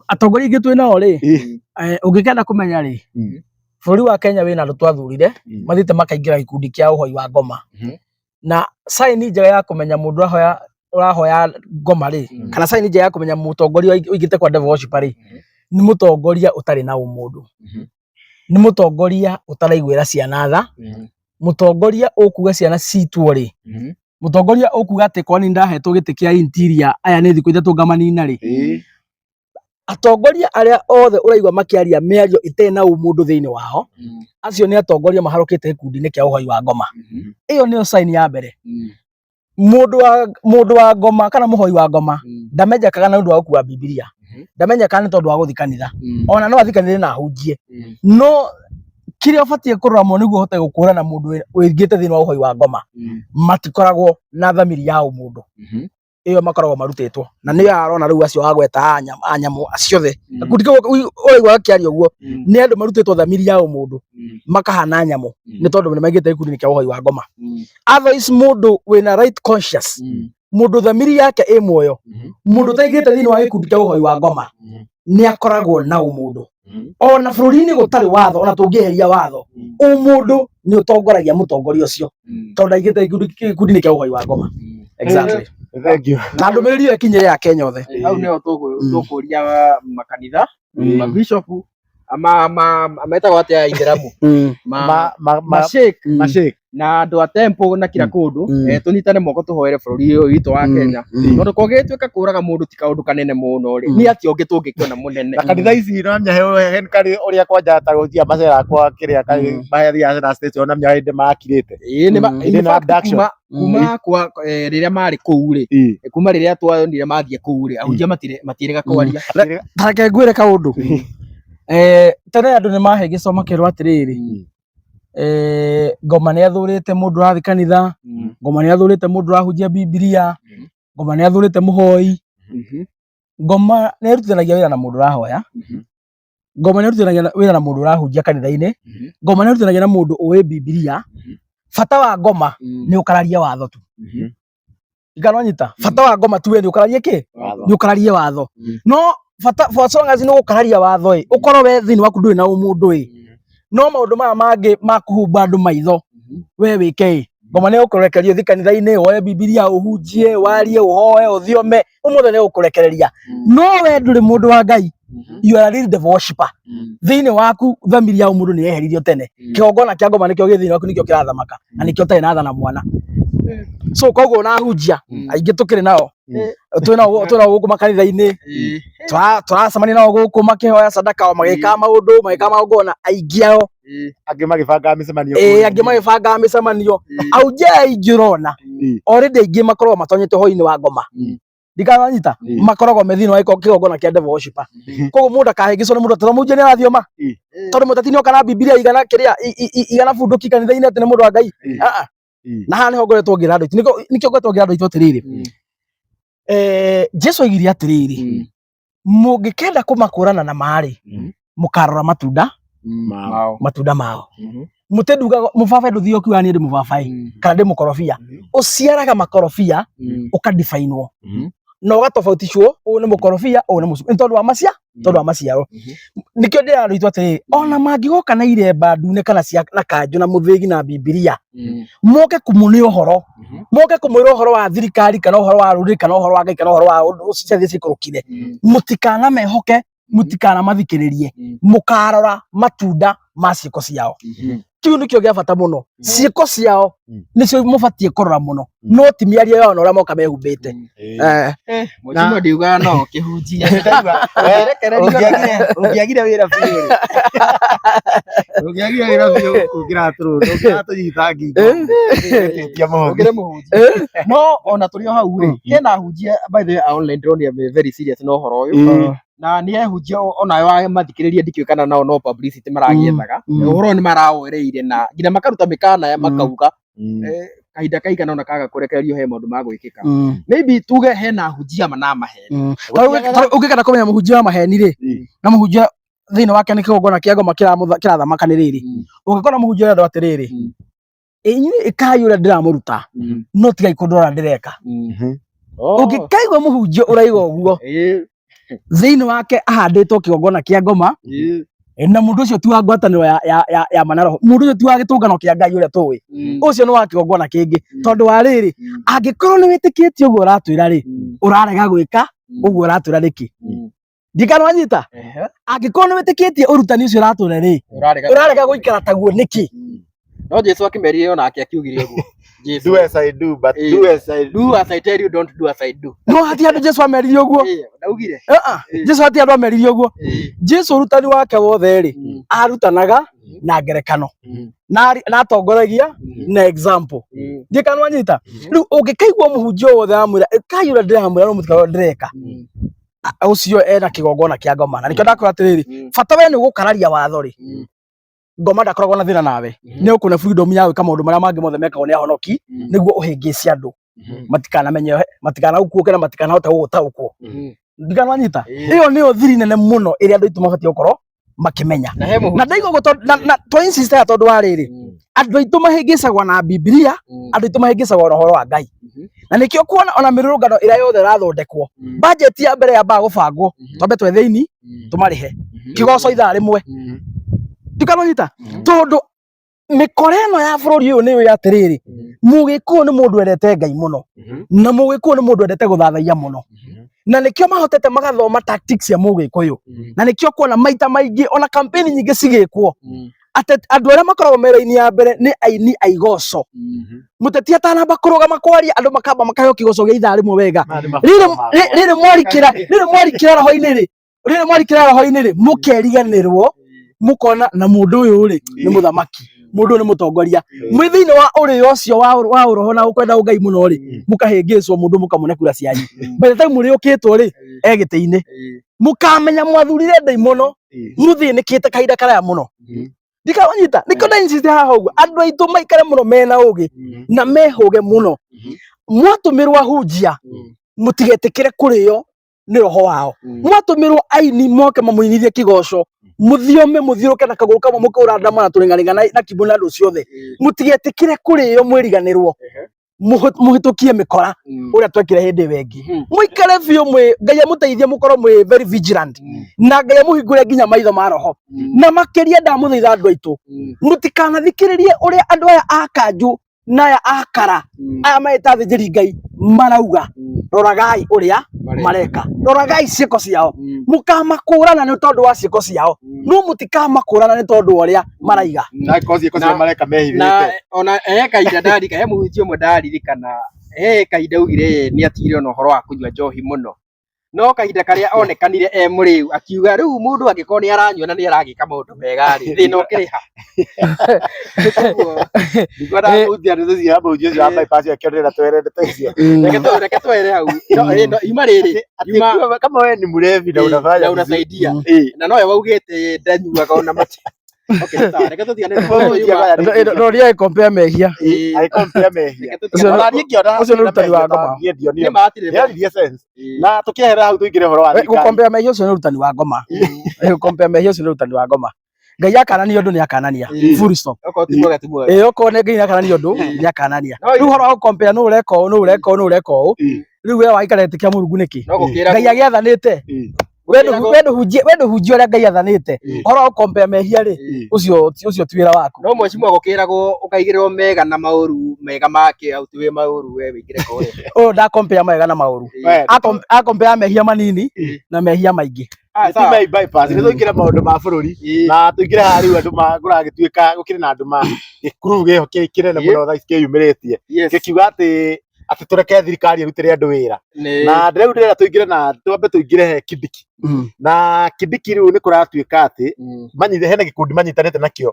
atongoria ingĩ twĩ nao rĩ ũngĩkenda kũmenya rĩ bũrũri wa Kenya wĩna andũ twathurire mathiĩte makaingĩra gĩkundi kĩa ũhoi wa ngoma na sign njega ya kũmenya mũndũ ũrahoya ngoma rĩ kana sign njega ya kũmenya mũtongoria ũingĩte kwa devil worship rĩ nĩ mũtongoria ũtarĩ na ũmũndũ nĩ mũtongoria ũtaraiguĩra ciana tha mũtongoria ũkuga ciana citwo rĩ mũtongoria ũkuga atĩ kwa nĩ ndahetwo gĩtĩ kĩa interior aya nĩ thikũ ithatũ ngamanina rĩ atongoria arĩa othe ũraigua makĩaria mĩario ĩtarĩ na ũmũndũ thĩinĩ wao acio nĩ atongoria maharũkĩte gĩkundi-inĩ kĩa ũhoi wa ngoma ĩyo nĩyo sign ya mbere mũndũ wa ngoma kana mũhoi wa ngoma ndamenyekaga na ũndũ wa gũkua Bibilia ndamenyekaga nĩ tondũ wa gũthiĩ kanitha ona no athiĩ kanitha na ahunjie no kĩrĩa ũbatiĩ kũrorwo nĩguo ũhote gũkũrana mũndũ wĩingĩte thĩinĩ wa ũhoi wa ngoma matikoragwo na thamiri ya ũmũndũ ĩyo makoragwo marutĩtwo na nĩ arona rĩu acio agweta nyamũ aciothe gũkundi kĩu ũraigua akĩaria ũguo nĩ andũ marutĩtwo thamiri ya ũmũndũ makahana nyamũ nĩ tondũ nĩ maingĩte gĩkundi-inĩ kĩa ũhoi wa ngoma otherwise mũndũ wĩna right conscious mũndũ thamiri yake ĩ muoyo mũndũ ũtaingĩte thĩinĩ wa gĩkundi kĩa ũhoi wa ngoma nĩ akoragwo na ũmũndũ ona bũrũri-inĩ gũtarĩ watho ona tũngĩeheria watho ũmũndũ nĩ ũtongoragia mũtongoria ũcio tondũ aingĩte gĩkundi-inĩ kĩa ũhoi wa ngoma exactly. Thank you. Na ndũmĩrĩri ĩyo ĩkinyĩre ya Kenya othe hau nĩho tũkũria makanitha mabishopu metagwo atia Aithĩramu Mashake na andũ a temple na kira kũndũ tũnyitane moko tũhoere bũrũri ũyũ witũ wa Kenya tondũ kũngĩtuĩka kũraga mũndũ ti kaũndũ kanene mũno rĩ nĩ atĩ ũngĩ tũngĩkiona mũnene na kanitha ici no menya kari ũrĩa kwanja ta gũtia macera kwa kĩrĩa kari baadhi ya na station na menya hĩndĩ makirĩte kuma kwa rĩrĩa marĩ kũu rĩ kuma rĩrĩa twonire mathiĩ kũu rĩ ahunjia matirĩga kwaria tareke ngwĩre kaũndũ tene andũ nĩ mahe gĩcomo kĩerwo atĩrĩrĩ Ngoma nĩ athũrĩte mũndũ ũrathiĩ kanitha, Ngoma nĩ athũrĩte mũndũ ũrahunjia Bibilia, Ngoma nĩ athũrĩte mũhoi, Ngoma nĩ ĩrutithanagia wĩra na mũndũ ũrahoya, Ngoma nĩ ĩrutithanagia wĩra na mũndũ ũrahunjia kanitha-inĩ, Ngoma nĩ ĩrutithanagia na mũndũ ũĩ Bibilia. Bata wa Ngoma nĩ ũkararie watho tu. Ikanonyita bata wa Ngoma tu nĩ ũkararie kĩ? Nĩ ũkararie watho. No bata for so long as nĩ ũkararia watho ũkorwo we thĩinĩ waku ndũrĩ na ũmũndũ no maũndũ maya mangĩ makuhumba andũ maitho we wĩke Ngoma nĩ ũkũrekereria ũthiĩ kanitha-inĩ woe Bibilia ũhunjie warie ũhoe ũthiome ũmũthĩ nĩ ũkũrekereria no we ndũrĩ mũndũ wa Ngai you are really the worshipper thĩinĩ waku thamiri ya mũndũ nĩ yeheririo tene kĩgongona kĩa Ngoma nĩkĩo gĩ thĩinĩ waku nĩkĩo kĩrathamaka na nĩkĩo ũtarĩ na tha na mwana so koguo na hunjia aingĩ tũkĩrĩ nao twĩna gũkũ makanitha-inĩ tũracemania nao gũkũ makĩhoya sadaka magĩka maũndũ magĩka magongona aingĩ ao angĩ magĩbangaga mĩcemanio angĩ magĩbangaga mĩcemanio aunjia aingĩ ũrona already aingĩ makoragwo matonyete ũhoro-inĩ wa Ngoma ndikananyita makoragwo me thĩinĩ wa kĩgongona kĩa devil worshipper koguo mũndũ akahĩngĩcwo nĩ mũndũ atmũnjia nĩ arathioma tondũ mũteti nĩ oka na Bibilia igana kĩrĩa igana bunduki kanitha-inĩ atĩ nĩ mũndũ wa Ngai na haha nĩho ngoretwo ngĩra andũ nĩkĩo ngoretwo ngĩra andũ aitũ atĩrĩrĩ Jesu oigire atĩrĩrĩ mũngĩkenda kũmakũrana na marĩ mũkarora matunda mao mũtenduga mũbaba ndũthiĩ ũkiuga niĩ ndĩ mũbaba kana ndĩ mũkorobia ũciaraga makorobia ũkadifainwo na ũgatobautishwo ũyũ nĩ mũkorobia ũyũ nĩ mũcungwa tondũ wa maciaro nĩkĩo ndĩra andũ aitũ atĩrĩrĩ ona mangĩgoka na iremba ndune kana na kanjũ na mũthĩgi na Bibilia moke kũmũnĩ ũhoro moke kũmwĩra ũhoro wa thirikari kana ũhoro wa rũrĩrĩ kana ũhoro wa Ngai kana ũhoro wa ciathĩ cikũrũkire mũtikana mehoke mũtikana mathikĩrĩrie mũkarora matunda ma ciĩko ciao kiu nĩkĩo gĩa bata mũno ciĩko ciao nĩcio mũbatiĩ kũrora mũno no ti mĩario yao na ũrĩa moka mehumbĩte mũtimo ndiugaga no kĩhunjia ũngĩagire wĩra biũ ũngĩagire wĩra biũ ũngĩratũnyita ngingo no ona tũrĩ o hau rĩ hena hunjia by the way online ndĩronire very serious na ũhoro ũyũ na nĩ ehunjia onayo mathikĩrĩria ndikĩũkana nao no publicity maragĩethaga ũhoro nĩ marawoereire na nginya makaruta mĩkana makauga kahinda kaigana ona kaga kũrekererio he maũndũ ma gwĩkĩka maybe tuge hena hunjia na maheni ũngĩkenda kũmenya mũhunjia wa maheni rĩ na mũhunjia thĩinĩ wake nĩ kĩgongona kĩa Ngoma kĩrathamaka nĩ rĩrĩ ũngĩkora mũhunjia ũrĩa atĩrĩrĩ inyuĩ ĩkai ũrĩa ndĩramũruta no tigai kũndora ndĩreka ũngĩkaigua mũhunjia ũraiga ũguo thĩinĩ wake ahandĩtwo kĩgongona kĩa Ngoma na mũndũ ũcio ti wa ngwatanĩro ya manaro mũndũ ũcio ti wa gĩtũngano kĩa Ngai ũrĩa tũĩ ũcio nĩ wa kĩgongona kĩngĩ tondũ wa rĩrĩ angĩkorwo nĩ wĩtĩkĩtie ũguo ũratwĩra rĩ ũrarega gwĩka ũguo ũratwĩra nĩkĩ ndikananyita angĩkorwo nĩ wĩtĩkĩtie ũrutani ũcio ũratwĩra rĩ ũrarega gũikara taguo nĩkĩ no Jesu akĩmerire onake akiugire ũguo do as I do but do as I tell you don't do as I do no hati andũ Jesu amerire ũguo ndaugire Jesu hati andũ amerire ũguo Jesu ũrutani wake wothe rĩ arutanaga na ngerekano na atongoragia na example ndikananyita rĩu ũngĩkaigua mũhunjia wothe amwĩra kai ũrĩa ndĩramwĩra no mũtikaro ndĩreka ũcio ena kĩgongona kĩa Ngoma na nĩkĩo ndakwĩra atĩrĩrĩ bata we nĩ gũkararia watho rĩ Ngoma ndakoragwo na thĩna nawe nĩ ũkũne freedom ya gwĩka maũndũ marĩa mangĩ mothe mekagwo nĩ ahonoki nĩguo ũhĩngĩcie andũ matikanamenye matikanaũkuũke na matikanahote gũgũtaũkwo ndikananyita ĩyo nĩyo thiri nene mũno ĩrĩa andũ aitũ mabatiĩ gũkorwo makĩmenya na ndaiga ũguo na to insist tondũ wa rĩrĩ andũ aitũ mahĩngĩcagwo na Bibilia andũ aitũ mahĩngĩcagwo na ũhoro wa Ngai na nĩkĩo kuona ona mĩrũrũngano ĩrĩa yothe ĩrathondekwo budget ya mbere yambaga gũbangwo twambe twethĩini tũmarĩhe kĩgoco ithaa rĩmwe ndikananyita tondũ mĩkora ĩno ya bũrũri ũyũ nĩyo atĩrĩrĩ Mũgĩkũyũ nĩ mũndũ wendete Ngai mũno na Mũgĩkũyũ nĩ mũndũ wendete gũthathaiya mũno na nikio mahotete magathoma tactics ya Mũgĩkũyũ na nikio kuona maita maingĩ ona campaign nyingĩ cigĩkwo andũ arĩa makoragwo mera-inĩ ya mbere nĩ aini a igoco mũteti atanamba kũrũgama kwaria andũ makamba makaheo kĩgoco gĩa ithaa rĩmwe wega rĩrĩ mwarikĩra roho-inĩ rĩ mũkeriganĩrwo mũkona na mũndũ ũyũ rĩ nĩ mũthamaki mũndũ nĩ mũtongoria mwĩ thĩinĩ wa ũrĩo ũcio wa ũroho na ũkwenda ũngai mũno rĩ mũkahĩngĩcwo mũndũ mũkamũne kura cianyu by the time mũrĩũkĩtwo rĩ gĩtĩ-inĩ mũkamenya mwathurire ndai mũno mũthĩnĩkĩte kahinda karaya mũno ndikawanyita niko na insist haha ũguo andũ aitũ maikare mũno mena ũgĩ na mehũge mũno mwatũmĩrwo ahunjia mũtigetĩkĩre kũrĩo nĩ roho wao mwatũmĩrwo aini moke mamũinithie kĩgoco muthiome muthiũrũke na kagũrũ kamwe mũkĩũra ndamana tũrĩng'arĩng'a na kĩmbu na andũ ciothe mũtigetĩkĩre kũrĩo mwĩriganĩrwo mũhĩtũkie mĩkora ũrĩa twekire hĩndĩ wengi mũikare biũ Ngai amũteithie mũkorwo mwĩ very vigilant na Ngai amũhingũre nginya maitho ma roho na makĩria ndamũthaitha andũ aitũ mũtikanathikĩrĩrie ũrĩa andũ aya a kanju na aya akara aya maĩta athĩnjĩri Ngai marauga roragai ũrĩa mareka roragai ciĩko ciao mũkamakũrana nĩ tondũ wa ciĩko ciao no mũtikamakũrana nĩ tondũ ũrĩa maraiga na ciĩko ciao mareka mehithĩte na ona kahinda ndarika he mũhunjia ũmwe ndaririkana kahinda augire nĩ atigire na ũhoro wa kũnyua njohi mũno no kahinda karĩa onekanire mũrĩu akiuga rĩu mũndũ angĩkorwo nĩ aranyua na nĩ aragĩka maũndũ mega rĩ thĩna ũkĩrĩha ndikona mũhunjia nĩ ya mũhunjia ũcio wa bypass akĩonera twerendete icio reke twere hau ima rĩrĩ kama wewe ni mlevi na unasaidia na nowe waugĩte ndanyuaga ona mati okay sawa reke tũtigane roria compare mehia ũcio nĩ ũrutani wa ngoma na tũkĩehera hau tũingĩre ũhoro wa compare mehia ũcio nĩ ũrutani wa ngoma compare mehia ũcio nĩ ũrutani wa ngoma Ngai akanania ũndũ nĩ akanania full stop okorwo nĩ Ngai akanania ũndũ nĩ akanania rĩu ũhoro wa compare nũ ũreka ũũ rĩu we waikarĩte Mũrungu nĩkĩ Ngai agĩathanĩte wendo hunjia ũrĩa Ngai athanĩte ũhoro wa compare mehia rĩ ũcio ti wĩra waku no mwecimu agũkĩragwo ũkaigĩrĩrwo mega na maũru mega make au ti wĩ maũru we wĩkĩre kore nda compare mega na maũru a compare mehia manini na mehia maingĩ Timei bypass nĩ tũingĩre maũndũ ma bũrũri na tũingĩre haha rĩu andũ magũragĩtuĩka gũkĩrĩ na andũ ma gĩkuru gĩho kĩnene mũno thaa ici kĩyumĩrĩtie gĩkiuga atĩ tũreke thirikari ĩrutĩre andũ wĩra na rĩu ndĩrenda tũingĩre na twambe tũingĩre he Kindiki na Kindiki rĩu nĩ kũratuĩka atĩ hena gĩkundi manyitanĩte nakĩo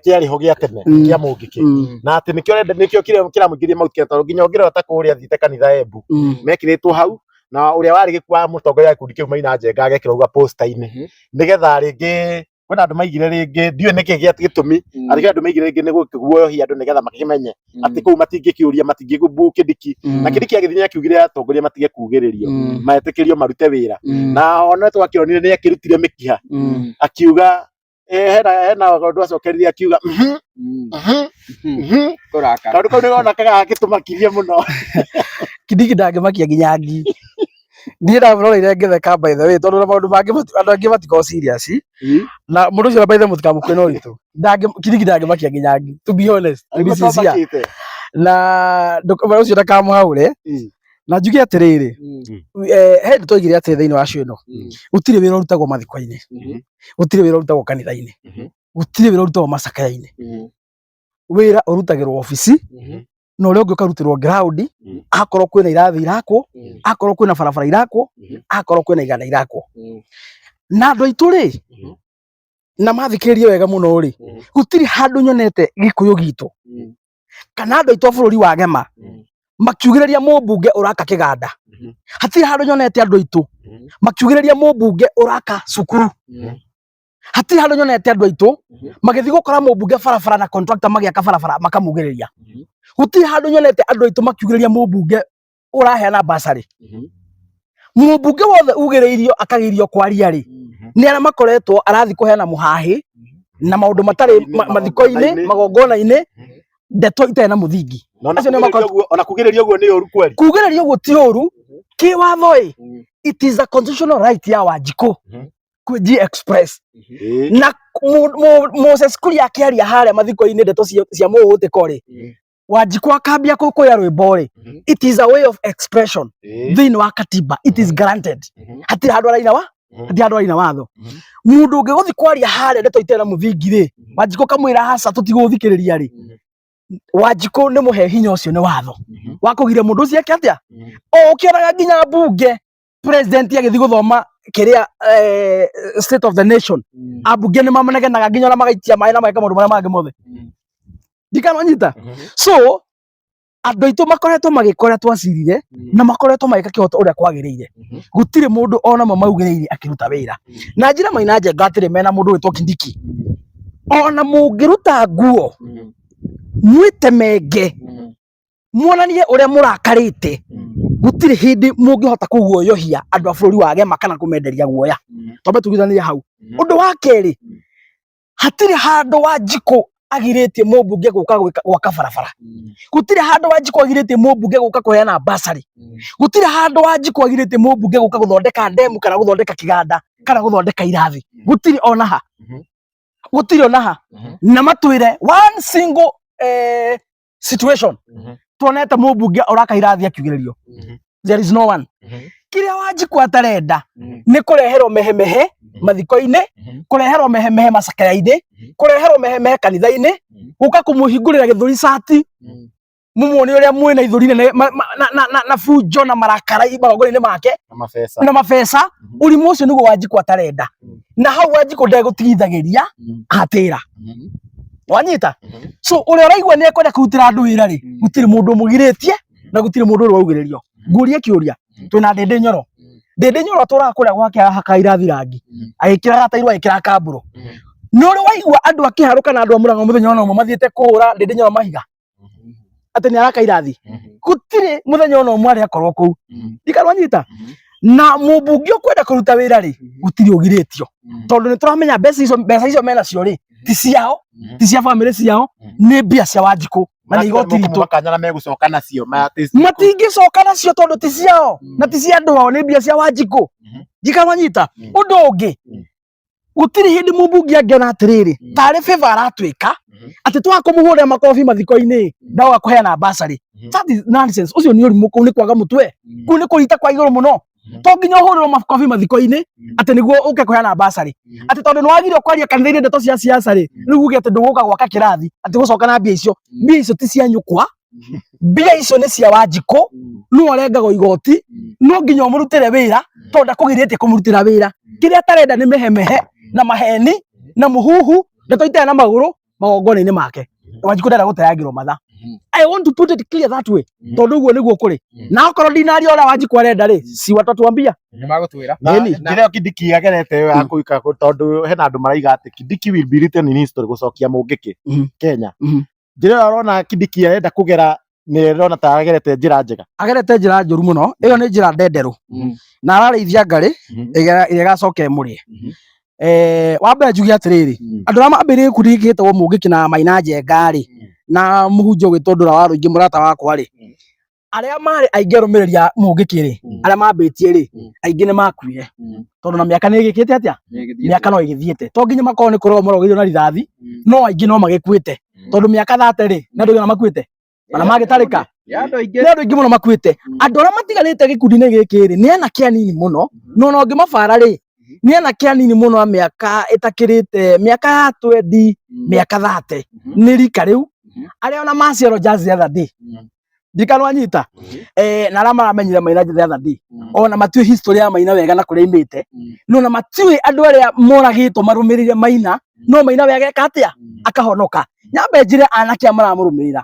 kĩarĩho gĩa tene kĩa Mũngĩkĩ na atĩ nĩkĩo kĩramũingĩria mauti tondũ nginya ũngĩrora ta kũrĩa thiĩte kanitha Embu mekĩrĩtwo hau na ũrĩa warĩ gĩkwa mũtongoria wa gĩkundi kĩu Maina Njenga agekĩrwo uga poster-inĩ nĩgetha rĩngĩ kwĩna andũ maigire rĩngĩ ndiũĩ nĩkĩ gĩtũmi arĩa andũ maigire rĩngĩ nĩ gũkĩguoyohia andũ nĩgetha makĩmenye atĩ kũu matingĩkĩũria matingĩgũbu Kindiki na Kindiki agĩthiĩ akiugire atongoria matige kugĩrĩrio maetĩkĩrio marute wĩra na ona twakĩonire nĩ akĩrutire mĩkiha akiuga hena ũndũ acokerire akiuga kaũndũ kau nĩwonekaga gagĩtũmakirie mũno Kindiki ndangĩmakia nginya ngi niĩ ndaroreire ngĩtheka by the way tondũ na maũndũ mangĩ andũ angĩ matikoragwo serious na mũndũ ũcio by the way mũtikamũkue na ũritũ Kindiki ndangĩmakia nginya ngi to be honest na ndũkamũra ũcio ndakamũhaũre na njuge atĩrĩrĩ hĩndĩ twaigire atĩ thĩinĩ wa cio ĩno gũtirĩ wĩra ũrutagwo mathiko-inĩ gũtirĩ wĩra ũrutagwo kanitha-inĩ gũtirĩ wĩra ũrutagwo macakaya-inĩ wĩra ũrutagĩrwo obici na ũrĩa ũngĩ ũkarutĩrwo ground akorwo kwĩna irathi irakwo akorwo kwĩna barabara irakwo akorwo kwĩna iganda irakwo na andũ aitũ rĩ na mathikĩrĩrie wega mũno rĩ gũtirĩ handũ nyonete Gĩkũyũ gitũ kana andũ aitũ a bũrũri wa Gema makiugĩrĩria mũmbunge ũraka kĩganda hatirĩ handũ nyonete andũ aitũ makiugĩrĩria mũmbunge ũraka cukuru hatirĩ handũ nyonete andũ aitũ magĩthiĩ gũkora mũmbunge barabara na contractor magĩaka barabara makamugĩrĩria gũtirĩ handũ nyonete andũ aitũ makiugĩrĩria mũmbunge ũraheana basarĩ mũmbunge wothe ugĩrĩirio akagĩrio kwaria rĩ nĩ arĩa makoretwo arathi kũheana mũhahi na maũndũ matarĩ mathiko-inĩ magongona-inĩ ndeto itarĩ na mũthingi ona kugĩrĩria ũguo nĩ ũru kweli kugĩrĩria ũguo ti ũru kĩwatho it is a constitutional right ya Wanjikũ kwĩ G Express na Moses Kuria akĩaria harĩa mathiko-inĩ ndeto cia mũhũtĩko rĩ Wanjikũ akambia kũya rwĩmbo rĩ, it is a way of expression thĩinĩ wa katiba, it is granted. Hatirĩ handũ araina watho. Mũndũ ũngĩ gũthi kwaria harĩa ndeto itarĩ na mũthingi rĩ, Wanjikũ kamwĩra haca tũtigũthikĩrĩria rĩ, Wanjikũ nĩ mũhe hinya ũcio nĩ watho wa kũgiria mũndũ ũcio eke atĩa. Ũkĩonaga nginya mbunge president agĩthiĩ gũthoma kĩrĩa state of the nation, ambunge nĩ mamenegenaga nginya ona magaitia maĩ na mageka maũndũ marĩa mangĩ mothe. Ndikananyita. So andũ aitũ makoretwo magĩkora twacirire na makoretwo magĩka kĩhoto ũrĩa kwagĩrĩire. Gũtirĩ mũndũ ona maugĩrĩire akĩruta wĩra. Na njĩra Maina Njenga atirĩ mena mũndũ wĩtwo Kindiki. Ona mũngĩruta nguo mwĩtemenge muonanie ũrĩa mũrakarĩte, gũtirĩ hĩndĩ mũngĩhota kũguoyohia andũ a bũrũri wa Gema kana kũmenderia guoya. Twambe tugithanie hau. Ũndũ wa kerĩ, hatirĩ handũ Wanjikũ agirĩtie mũmbunge gũka gwaka barabara. Gũtirĩ handũ Wanjikũ agirĩtie mũmbunge gũka kũheana basari. Gũtirĩ handũ Wanjikũ agirĩtie mũmbunge gũka gũthondeka ndemu kana gũthondeka kĩganda kana gũthondeka irathi. Gũtirĩ ona ha. Gũtirĩ ona ha. Na matwĩre one single situation tuonete mũmbunge ũraka irathi akiugĩrĩrio. There is no one. Kĩrĩa Wanjikũ atarenda nĩ kũreherwo mehemehe mathiko-inĩ, kũreherwo mehemehe macakaya-inĩ, kũreherwo mehemehe kanitha-inĩ, gũka kũmũhingũrĩra gĩthũri cati, mũmuone ũrĩa mwĩna ithũri nene na bunjo na marakara magongona-inĩ make na mabesa. Ũrimũ ũcio nĩguo Wanjikũ atarenda. Na hau Wanjikũ ndegũtigithagĩria atĩra. Wanyita? So ũrĩa ũraigua nĩ ekwenda kũrutĩra andũ wĩra rĩ, gũtirĩ mũndũ ũmũgirĩtie na gũtirĩ mũndũ ũrĩa waugĩrĩrio. Ngũria kĩũria, twĩna Ndĩndĩ Nyoro. Ndĩndĩ Nyoro tũraga kũrĩa gwake haka irathi rangi, agĩkĩraga tairũ agĩkĩraga kambũrũ. Nĩ ũrĩ waigua andũ akĩharũka na andũ a Mũrang'o mũthenya ona ũmwe mathiĩte kũhũra Ndĩndĩ Nyoro mahiga atĩ nĩ araka irathi? Gũtirĩ mũthenya ona ũmwe arĩ akorwo kũu. Ndikananyita? Na mũmbunge ũkwenda kũruta wĩra rĩ, gũtirĩ ũgirĩtio. Tondũ nĩ tũramenya mbeca icio menacio rĩ, ti ciao, ti cia bamĩrĩ ciao, nĩ mbia cia Wanjikũ. Na nĩ igoti ritũ. Makanyana megũcoka nacio. Matingĩcoka nacio tondũ ti ciao na ti cia andũ ao, nĩ mbia cia Wanjikũ. Ndikananyita? Ũndũ ũngĩ, gũtirĩ hĩndĩ mũmbunge angĩona atĩrĩrĩ, tarĩ favor aratwĩka atĩ twakũmũhũrĩra makobi mathiko-inĩ ndaga kũheana basari. That is nonsense. Ũcio nĩ ũrimũ, kũu nĩ kwaga mũtwe, kũu nĩ kũrita kwa igũrũ mũno. To nginya ũhũrĩrwo makobi mathiko-inĩ atĩ nĩguo ũke kũheana basari. Atĩ tondũ nĩ wagire kwaria kanitha-inĩ ndeto cia siasa rĩ, rĩu uge atĩ ndũgũka gwaka kĩrathi, atĩ gũcoka na mbia icio. Mbia icio ti cia nyũkwa, mbia icio nĩ cia Wanjikũ, nĩ arengagwo igoti, no nginya ũmũrutĩre wĩra tondũ ndakũgirĩtie kũmũrutĩra wĩra. Kĩrĩa atarenda nĩ mehemehe na maheni na mũhuhu, ndeto itarĩ na magũrũ magongona-inĩ make. Wanjikũ ndarenda gũteangĩrwo matha. I want to put it clear that way. Tondũ ũguo nĩguo kũrĩ. Na okorwo ndinaria ũrĩa Wanjikũ arenda rĩ, si watatuambia. Nĩ magũtwĩra. Njĩra Kindiki agerete yo ya kũika tondũ hena andũ maraiga atĩ Kindiki will be written in history gũcokia mũngĩkĩ Kenya. Njĩra ũrona Kindiki arenda kũgera nĩ rona ta agerete njĩra njega. Agerete njĩra njũru mũno. Ĩyo nĩ njĩra ndenderũ. Na ararĩithia ngarĩ ĩrĩa ĩgacoka ĩmũrĩe. Wambere njuge atĩrĩrĩ, andũ arĩa mambĩrĩirie gĩkundi gĩkĩ gĩtagwo mũngĩkĩ na Maina Njenga rĩ, na mũhunjia ũgĩtwo Ndũra wa Rũingĩ mũrata wakwa rĩ, arĩa marĩ aingĩ arũmĩrĩri a mũngĩkĩ rĩ, arĩa mambĩtie rĩ, aingĩ nĩ makuire. Tondũ na mĩaka nĩ ĩgĩkĩte atĩa? Mĩaka no ĩgĩthiĩte. To nginya makorwo nĩ kũrogwo marogĩirwo na rithathi, no aingĩ no magĩkuĩte. Tondũ mĩaka 30 rĩ, na ndũgĩona makuĩte. Ona magĩtarĩka. Nĩ andũ aingĩ mũno makuĩte. Andũ arĩa matiganĩte gĩkundi-inĩ gĩkĩ rĩ, nĩ anake anini mũno, no ũngĩmabara rĩ, nĩ anake anini mũno a mĩaka ĩtakĩrĩte mĩaka ya 20, mĩaka 30. Nĩ rika rĩu arĩa ona maciarwo Jazz the other day. Ndikananyita? Na arĩa maramenyire Maina the other day. Ona matiũĩ history ya Maina wega na kũrĩa imĩte. No na matiũĩ andũ arĩa moragĩtwo marũmĩrĩire Maina, no Maina wega eka atĩa? Akahonoka. Nyambe njĩre anake maramũrũmĩrĩra.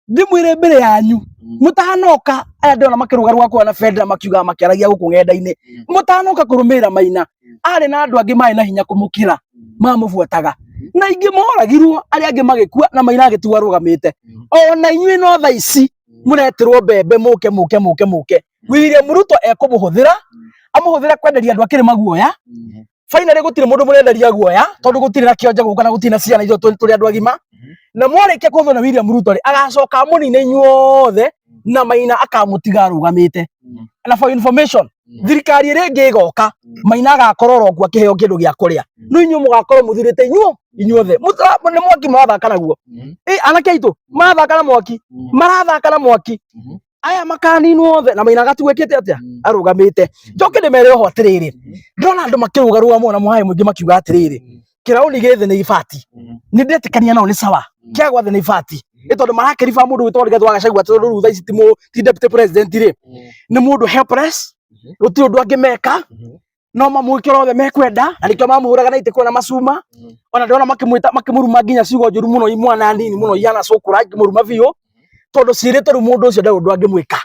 Ndimwĩre mbere yanyu, mũtahanoka aya ndĩrona makĩrũga rũga kuona Fedra makiuga makĩaragia gũkũ ng'enda-inĩ. Mũtahanoka kũrũmĩrĩra Maina. Arĩ na andũ angĩ marĩ na hinya kũmũkĩra, mamũbuataga. Na ingĩ moragirwo, arĩa angĩ magĩkua na Maina agĩtigwo arũgamĩte. Ona inyuĩ no thaa ici mũreterwo mbembe mũke. William Ruto ekũmũhũthĩra, amũhũthĩra kwenderia andũ akĩrĩ maguoya. Finally gũtirĩ mũndũ mũrenderia guoya, tondũ gũtirĩ na kĩonja gũkũ na gũtirĩ na ciana ithuĩ tũrĩ andũ agima. Na mwarĩkia kũhũthĩrwo na William Ruto rĩ, agacoka mũnine inyuothe na Maina akamũtiga arũgamĩte. Na for information, thirikari ĩrĩa ĩngĩ ĩgoka, Maina agakorwo oro kuo akĩheo kĩndũ gĩa kũrĩa. No inyuĩ mũgakorwo mũthirĩte inyuo inyuothe nĩ mwaki marathaka naguo anake aitũ marathaka na mwaki marathaka na mwaki aya makaninwo othe na Maina gatuwekete atia arugamite njoke ndimere ho atiriri ndona andu makiruga mona muhaye mwingi makiuga atiriri kirauni githe ni ifati ni ndetikania nao ni sawa kiagwa the ni ifati tondu marakeriba mundu witwa Rigathi wa Gachagua tondu rutha ici ti deputy president ri ni mundu helpless guti undu angimeka no mamwikira othe mekwenda na nikio mamuhuraga na itiko na macuma ona ndona makimuruma nginya ciugo njuru muno imwana nini muno yana cukura ngimuruma biu tondu ciritwe ru mundu ucio ndu angimwika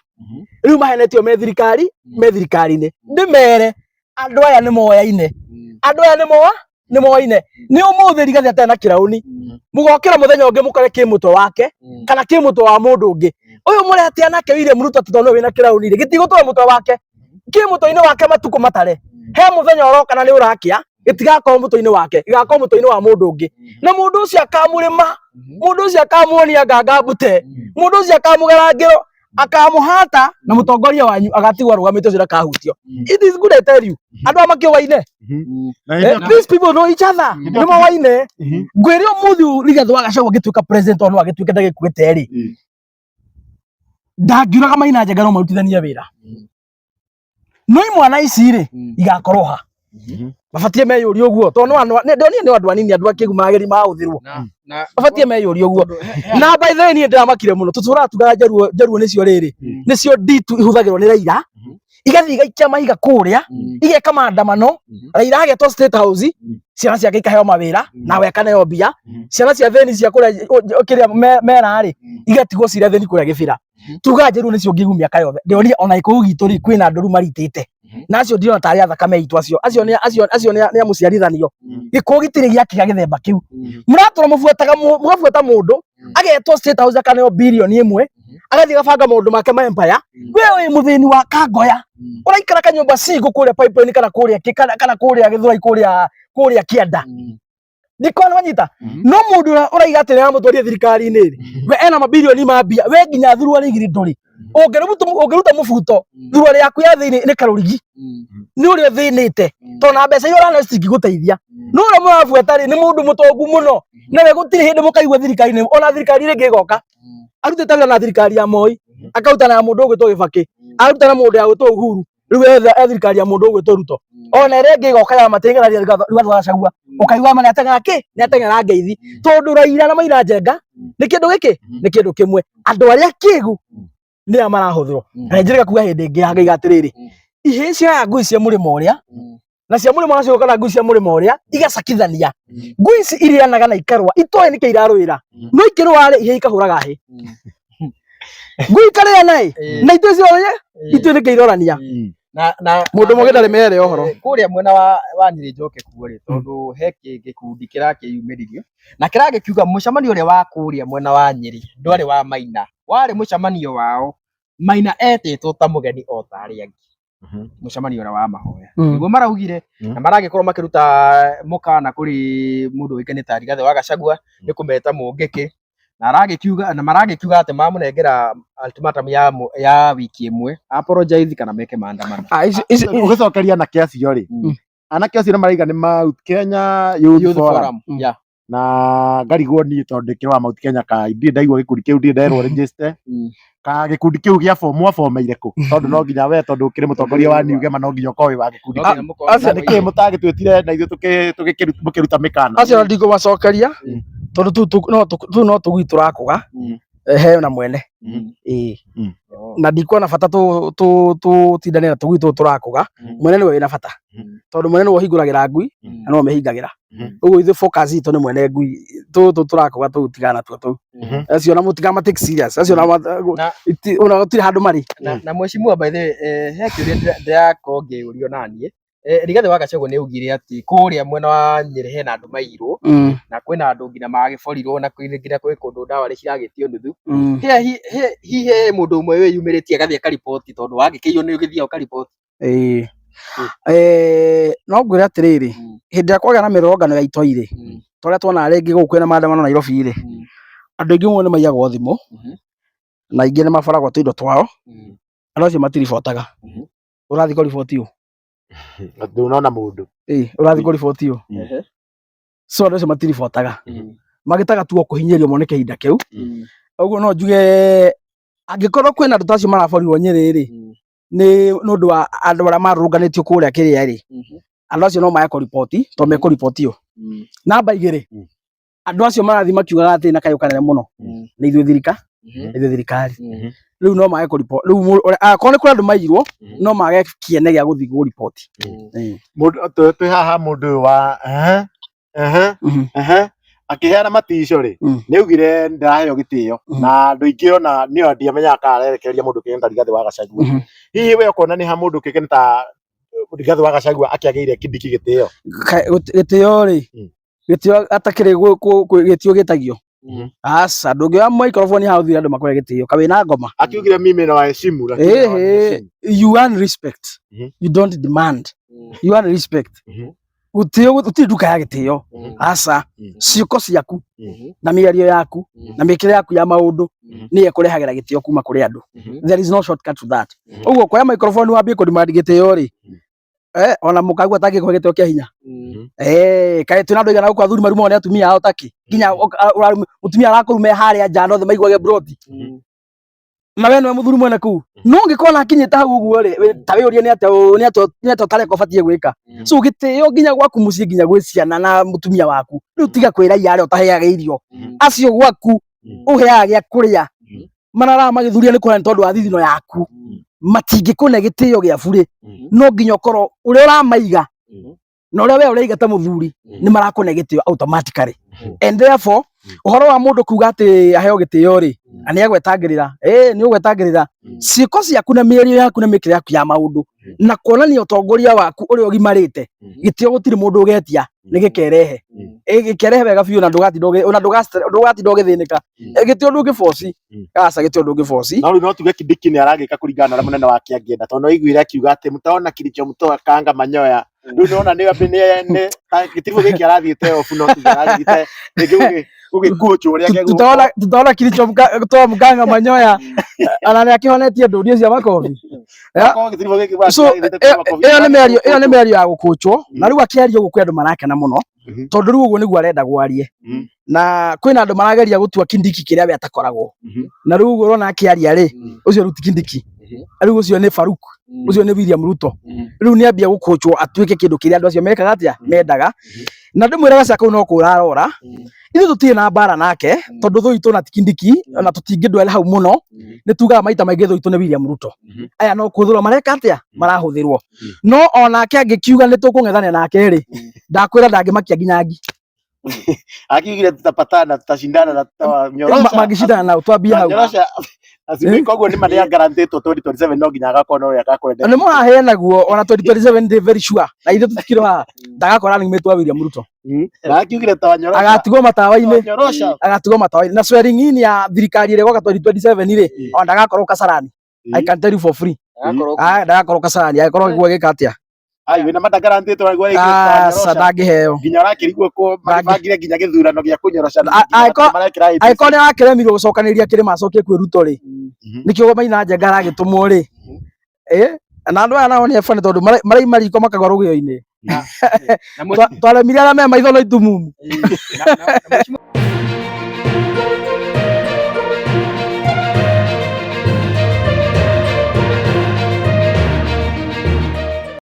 riu mahenetio me thirikari-ini ndimere andu aya ni moyaine ni moyaine ni umuthi Rigathi atena kirauni mugokira muthenya ungi mukore kimutwe wake kana kimutwe wa mundu ungi uyu murete anake William Ruto tondu wina kirauni ri gitigutwa mutwe wake kimutwe-ini wake matuko matare he muthenya uroka na ni urakia gitigakorwo mutwe-ini wake igakorwo mutwe-ini wa mundu ungi na mundu ucio akamurima mundu ucio akamuonia ngangambute mundu ucio akamugerangiro akamuhata na mutongoria wanyu agatigwa rugamite ucio ndakahutio. It is good I tell you andu amakio waine these people know each other ni mawaine ngwire umuthi Rigathi wa Gachagua gituika president ono agituika ndagikuite ri ndagiuraga Maina Njenga no marutithania wira no imwana ici ri igakorwo ha bafatie meyuria uguo tondu ni andu anini andu akigu mageri mahuthirwo bafatie meyuria uguo na by the way ni ndamakire muno tutura tugaga njaruo nicio riri nicio ditu ihuthagirwo ni Raila igathi igaikia mahiga kuria igeka maandamano Raila agetwo State House ciana ciake ikaheo mawira na weka nayo mbia ciana cia theni cia kuria kiria mera ri igatigwo ciria theni kuria gibira tugaga njaruo nicio ngigumia kayothe ndionia ona ikuu gitu ri kwina nduru maritite nacio ndio tari athakame itu acio ni amuciarithanio gikuo gitiri giakiga githemba kiu muratura mubueta mundu agetwo State House akaneo bilioni 1 agathi gabanga maundu make ma empire we muthini wa Kangoya uraikara kanyumba cigo kuria pipeline kana kuria githurai kuria Kianda ndikona wanyita no mundu uraiga atirira mutwarie thirikari-ini ri we ena mabilioni ma mbia we nginya thurua rigiri nduri ungiruta mubuto thurua yaku ya thiini ni karurigi ni uri thinite tona mbeca iyo rana cingiguteithia no ura murabueta ri ni mundu mutongu muno na we gutiri hindi mukaigwa thirikari-ini ona thirikari ringi igoka arutite na thirikari ya Moi akauta na mundu ugwitwo Gibaki aruta na mundu ya gwitwo Uhuru riu etha thirikari ya mundu ugwitwo Ruto ona ringi igoka ya mateng'eraria Rigathi wa Gachagua ukaigwa mana ateng'era ngeithi tondu Raila na Maina Njenga ni kindu giki ni kindu kimwe andu aria kigu ni amarahuthirwo na njirika kuga hindi ingi hangaiga atiriri ihe cia ngui cia murimo uria na cia murimo nacio kana ngui cia murimo uria igacakithania ngui ici irianaga na ikarwa itoe nike irarwira no ikirwa ri ihe ikahuraga hi ngui karia nai na itue cio itue nike irorania na mundu mugi ndari mere ohoro kuria mwena wa Nyeri Njoke kuori tondu he gikundi kirakiyumiririo na kiragikiuga mucamanio uria wa kuria mwena wa Nyeri ndwari wa Maina wari mucamanio wao Maina etitwo ta mugeni o tari angi mucamanio uria wa mahoya niguo maraugire na maragikorwo makiruta mukana kuri mundu wikene ta Rigathi wa Gachagua ni kumeta mungiki na maragikiuga ati mamunengera ultimatum ya wiki imwe apologize kana meke maandamano ugicokeria na kiasi ri anake acio maraiga ni Mount Kenya Youth Forum na ngarigwo ni tondu kirwa Mount Kenya ka ndi ndaigwo gikundi kiu ndi nderwo register ka gikundi kiu gia form ireko tondu no nginya we tondu ukiri mutongoria wa New Gema no nginya ukowe wa gikundi acio ni mutagitwetire na ithuĩ tukiruta mikana acio ndiko macokeria tondu tu no tugui turakuga he na mwene na ndikuona bata tutindanira tugui turakuga mwene niwe wina bata tondu mwene niwe hinguragira ngui na no mehingagira uguo ithu focus itu ni mwene ngui turakuga tutigana tu acio na mutigama take serious acio na gutiri handu mari na mheshimiwa by the he kiuria ndirakorwo ngiurio nanie Rigathi wa Gachagua ni ugire ati kuria mwena wa Nyeri hena andu mairwo na kwina andu nginya magiborirwo na nginya kwi kundu ndawa ri ciragitio nuthu hihe mundu umwe we yumiritie agathie ka report tondu wagikiyo ni ugithia ka report no ngwira atiriri hindi akwaga na mirongano ya itoi-ri toria twona ringi guku kwina maandamano Nairobi-ri andu aingi mwe ni maiyagwo thimu na aingi ni mabaragwo tuindo twao andu acio matiribotaga urathi ku report yu unaona mundu urathi ku report yu so andũ acio matiribotaga magĩtaga tu kũhinyĩrio moneke ihinda kĩu. Ũguo no njuge angĩkorwo kwĩna andũ ta acio maraborirwo Nyĩrĩ rĩ, nĩ ũndũ wa andũ arĩa marũrũnganĩtio kũrĩa kĩrĩa rĩ, andũ acio no maye kũriboti tondũ mekũribotio. Namba 2, andũ acio marathi makiugaga atĩ na kayũ kanene mũno nĩ ithuĩ thirikari. Rĩu no maye kũriboti, rĩu akorwo nĩ kũrĩ andũ mairwo no mage kĩene gĩa gũthiĩ kũriboti. Twĩ haha mũndũ ũyũ wa akĩheana matico rĩ, nĩaugire ndaraheo gĩtĩo na andũ aingĩ ona nĩo ndiamenyaga kana arerekereria mũndũ kĩngĩ ta Rigathĩ wa Gachagua. Hihi we ũkona nĩ ha mũndũ kĩngĩ ta Rigathĩ wa Gachagua akĩagĩire Kindiki gĩtĩo? Gĩtĩo rĩ, gĩtĩo atakĩrĩ gĩtĩo gĩtagio. Asa ndũngĩoya microphone hau thire andũ makore gĩtĩo kawe na ngoma. Akiugire mimi na waheshimu, you want respect, you don't demand, you want respect. Gũtĩo gũtirĩ nduka ya gĩtĩo. Asa ciĩko ciaku na mĩario yaku na mĩkĩre yaku ya maũndũ nĩ ĩkũrehagĩra gĩtĩo kuma kũrĩ andũ. There is no shortcut to that. Ũguo kwa microphone wambie kũdemand gĩtĩo rĩ, ona mũkagua atangĩkũhe gĩtĩo kĩa hinya. Kaĩ twĩna andũ aigana gũkũ athuri marumaga nĩ atumia ao taki nginya mũtumia arakũrume harĩa nja othe maiguage broti na we nĩwe mũthuri mwene kũu. No ũngĩkorwo akinyĩte hau ũguo rĩ, ta wĩyũrie nĩ atĩa ũtareka ũbatiĩ gwĩka. So gĩtĩo nginya gwaku mũciĩ nginya gwĩ ciana na mũtumia waku. Rĩu tiga kwĩra arĩa ũtaheaga irio acio gwaku ũheaga gĩa kũrĩa. Manara magĩthuria nĩ kũrĩa nĩ tondũ wa thithino yaku, matingĩkũne gĩtĩo gĩa bure. No nginya ũkorwo ũrĩa ũramaiga na ũrĩa we ũraiga ta mũthuri nĩ marakũne gĩtĩo automatically. And therefore ũhoro wa mũndũ kuuga atĩ aheo gĩtĩo rĩ, na nĩ agwetangĩrĩra, nĩ ũgwetangĩrĩra ciĩko ciaku na mĩario yaku na mĩkĩre yaku ya maũndũ na kuonania ũtongoria waku ũrĩa ũgimarĩte. Gĩtĩo gũtirĩ mũndũ ũgetia, nĩ gĩkerehe. Gĩkerehe wega biũ na ndũgatinda ũgĩthĩnĩka. Gĩtĩo ndũngĩboci, aca gĩtĩo ndũngĩboci. No rĩu no tuge Kindiki nĩ aragĩka kũringana na mũnene wake angĩenda, tondũ aiguire akiuga atĩ mtaona kilichomtoa manyoya. Rĩu nĩwona nĩ gĩtiribũ gĩkĩ arathiĩte obu no tuge arathiĩte gũgĩkuochwo ũrĩa angĩgũka. Tutaona kilichomtoa mganga manyoya ana nĩ akĩhonetie ndũri cia makobi. So ĩyo nĩ mĩario ya gũkũchwo na rĩu akĩaria ũguo kwĩ andũ marakena mũno tondũ rĩu ũguo nĩguo arenda gwarie. Na kwĩna andũ marageria gũtua Kindiki kĩrĩa we atakoragwo. Na rĩu ũguo ũrona akĩaria rĩ, ũcio rĩu ti Kindiki, rĩu ũcio nĩ Faruk, ũcio nĩ William Ruto. Rĩu nĩ ambia gũkũchwo atuĩke kĩndũ kĩrĩa andũ acio mekaga atĩa mendaga. Na ndĩmwĩra Gaca kũu no kũrarora ithuĩ tũtirĩ na mbara nake tondũ thũ itũ na ti Kindiki ona tũtingĩndwele hau mũno. Nĩ tugaga maita maingĩ thũ itũ nĩ William Ruto. Aya no kũhũthĩrwo mareka atĩa marahũthĩrwo. No onake angĩkiuga nĩ tũkũng'ethania nake rĩ, ndakwĩra ndangĩmakia nginya ngi. Akiugire tutapatana tutashindana na tutanyorosha. Magĩcindana na twambia hau. Koguo nĩ marĩa garantĩtwo 2027 no nginya agakorwo no akakwenda. Nĩ mũrahe naguo ona 2027 ndĩ very sure. Na ithuĩ tũtikĩrwo haha ndagakora running mate wa William Ruto. Na akiugire tawanyorosha. Agatigwo matawa-inĩ. Na swearing in ya thirikari ĩrĩa ĩgoka 2027 rĩ, ona ndagakorwo Kasarani. I can tell you for free. Ndagakorwo Kasarani, agakorwo gĩka atĩa. Ai wĩna mata garantĩtwo na gwa ndangĩheo. Nginya arakĩrigwo kũ magibangire nginya gĩthurano gĩa kũnyorosha. Aĩkorwo nĩ arakĩremirwo gũcokanĩrĩria kĩrĩma acokie kwĩ Ruto rĩ, nĩkĩo Maina Njenga aragĩtũmwo rĩ. Na andũ aya nao nĩ ebane tondũ maraima riko makagwa rũgĩo-inĩ. Twaremire arĩa me maitho no itumumu.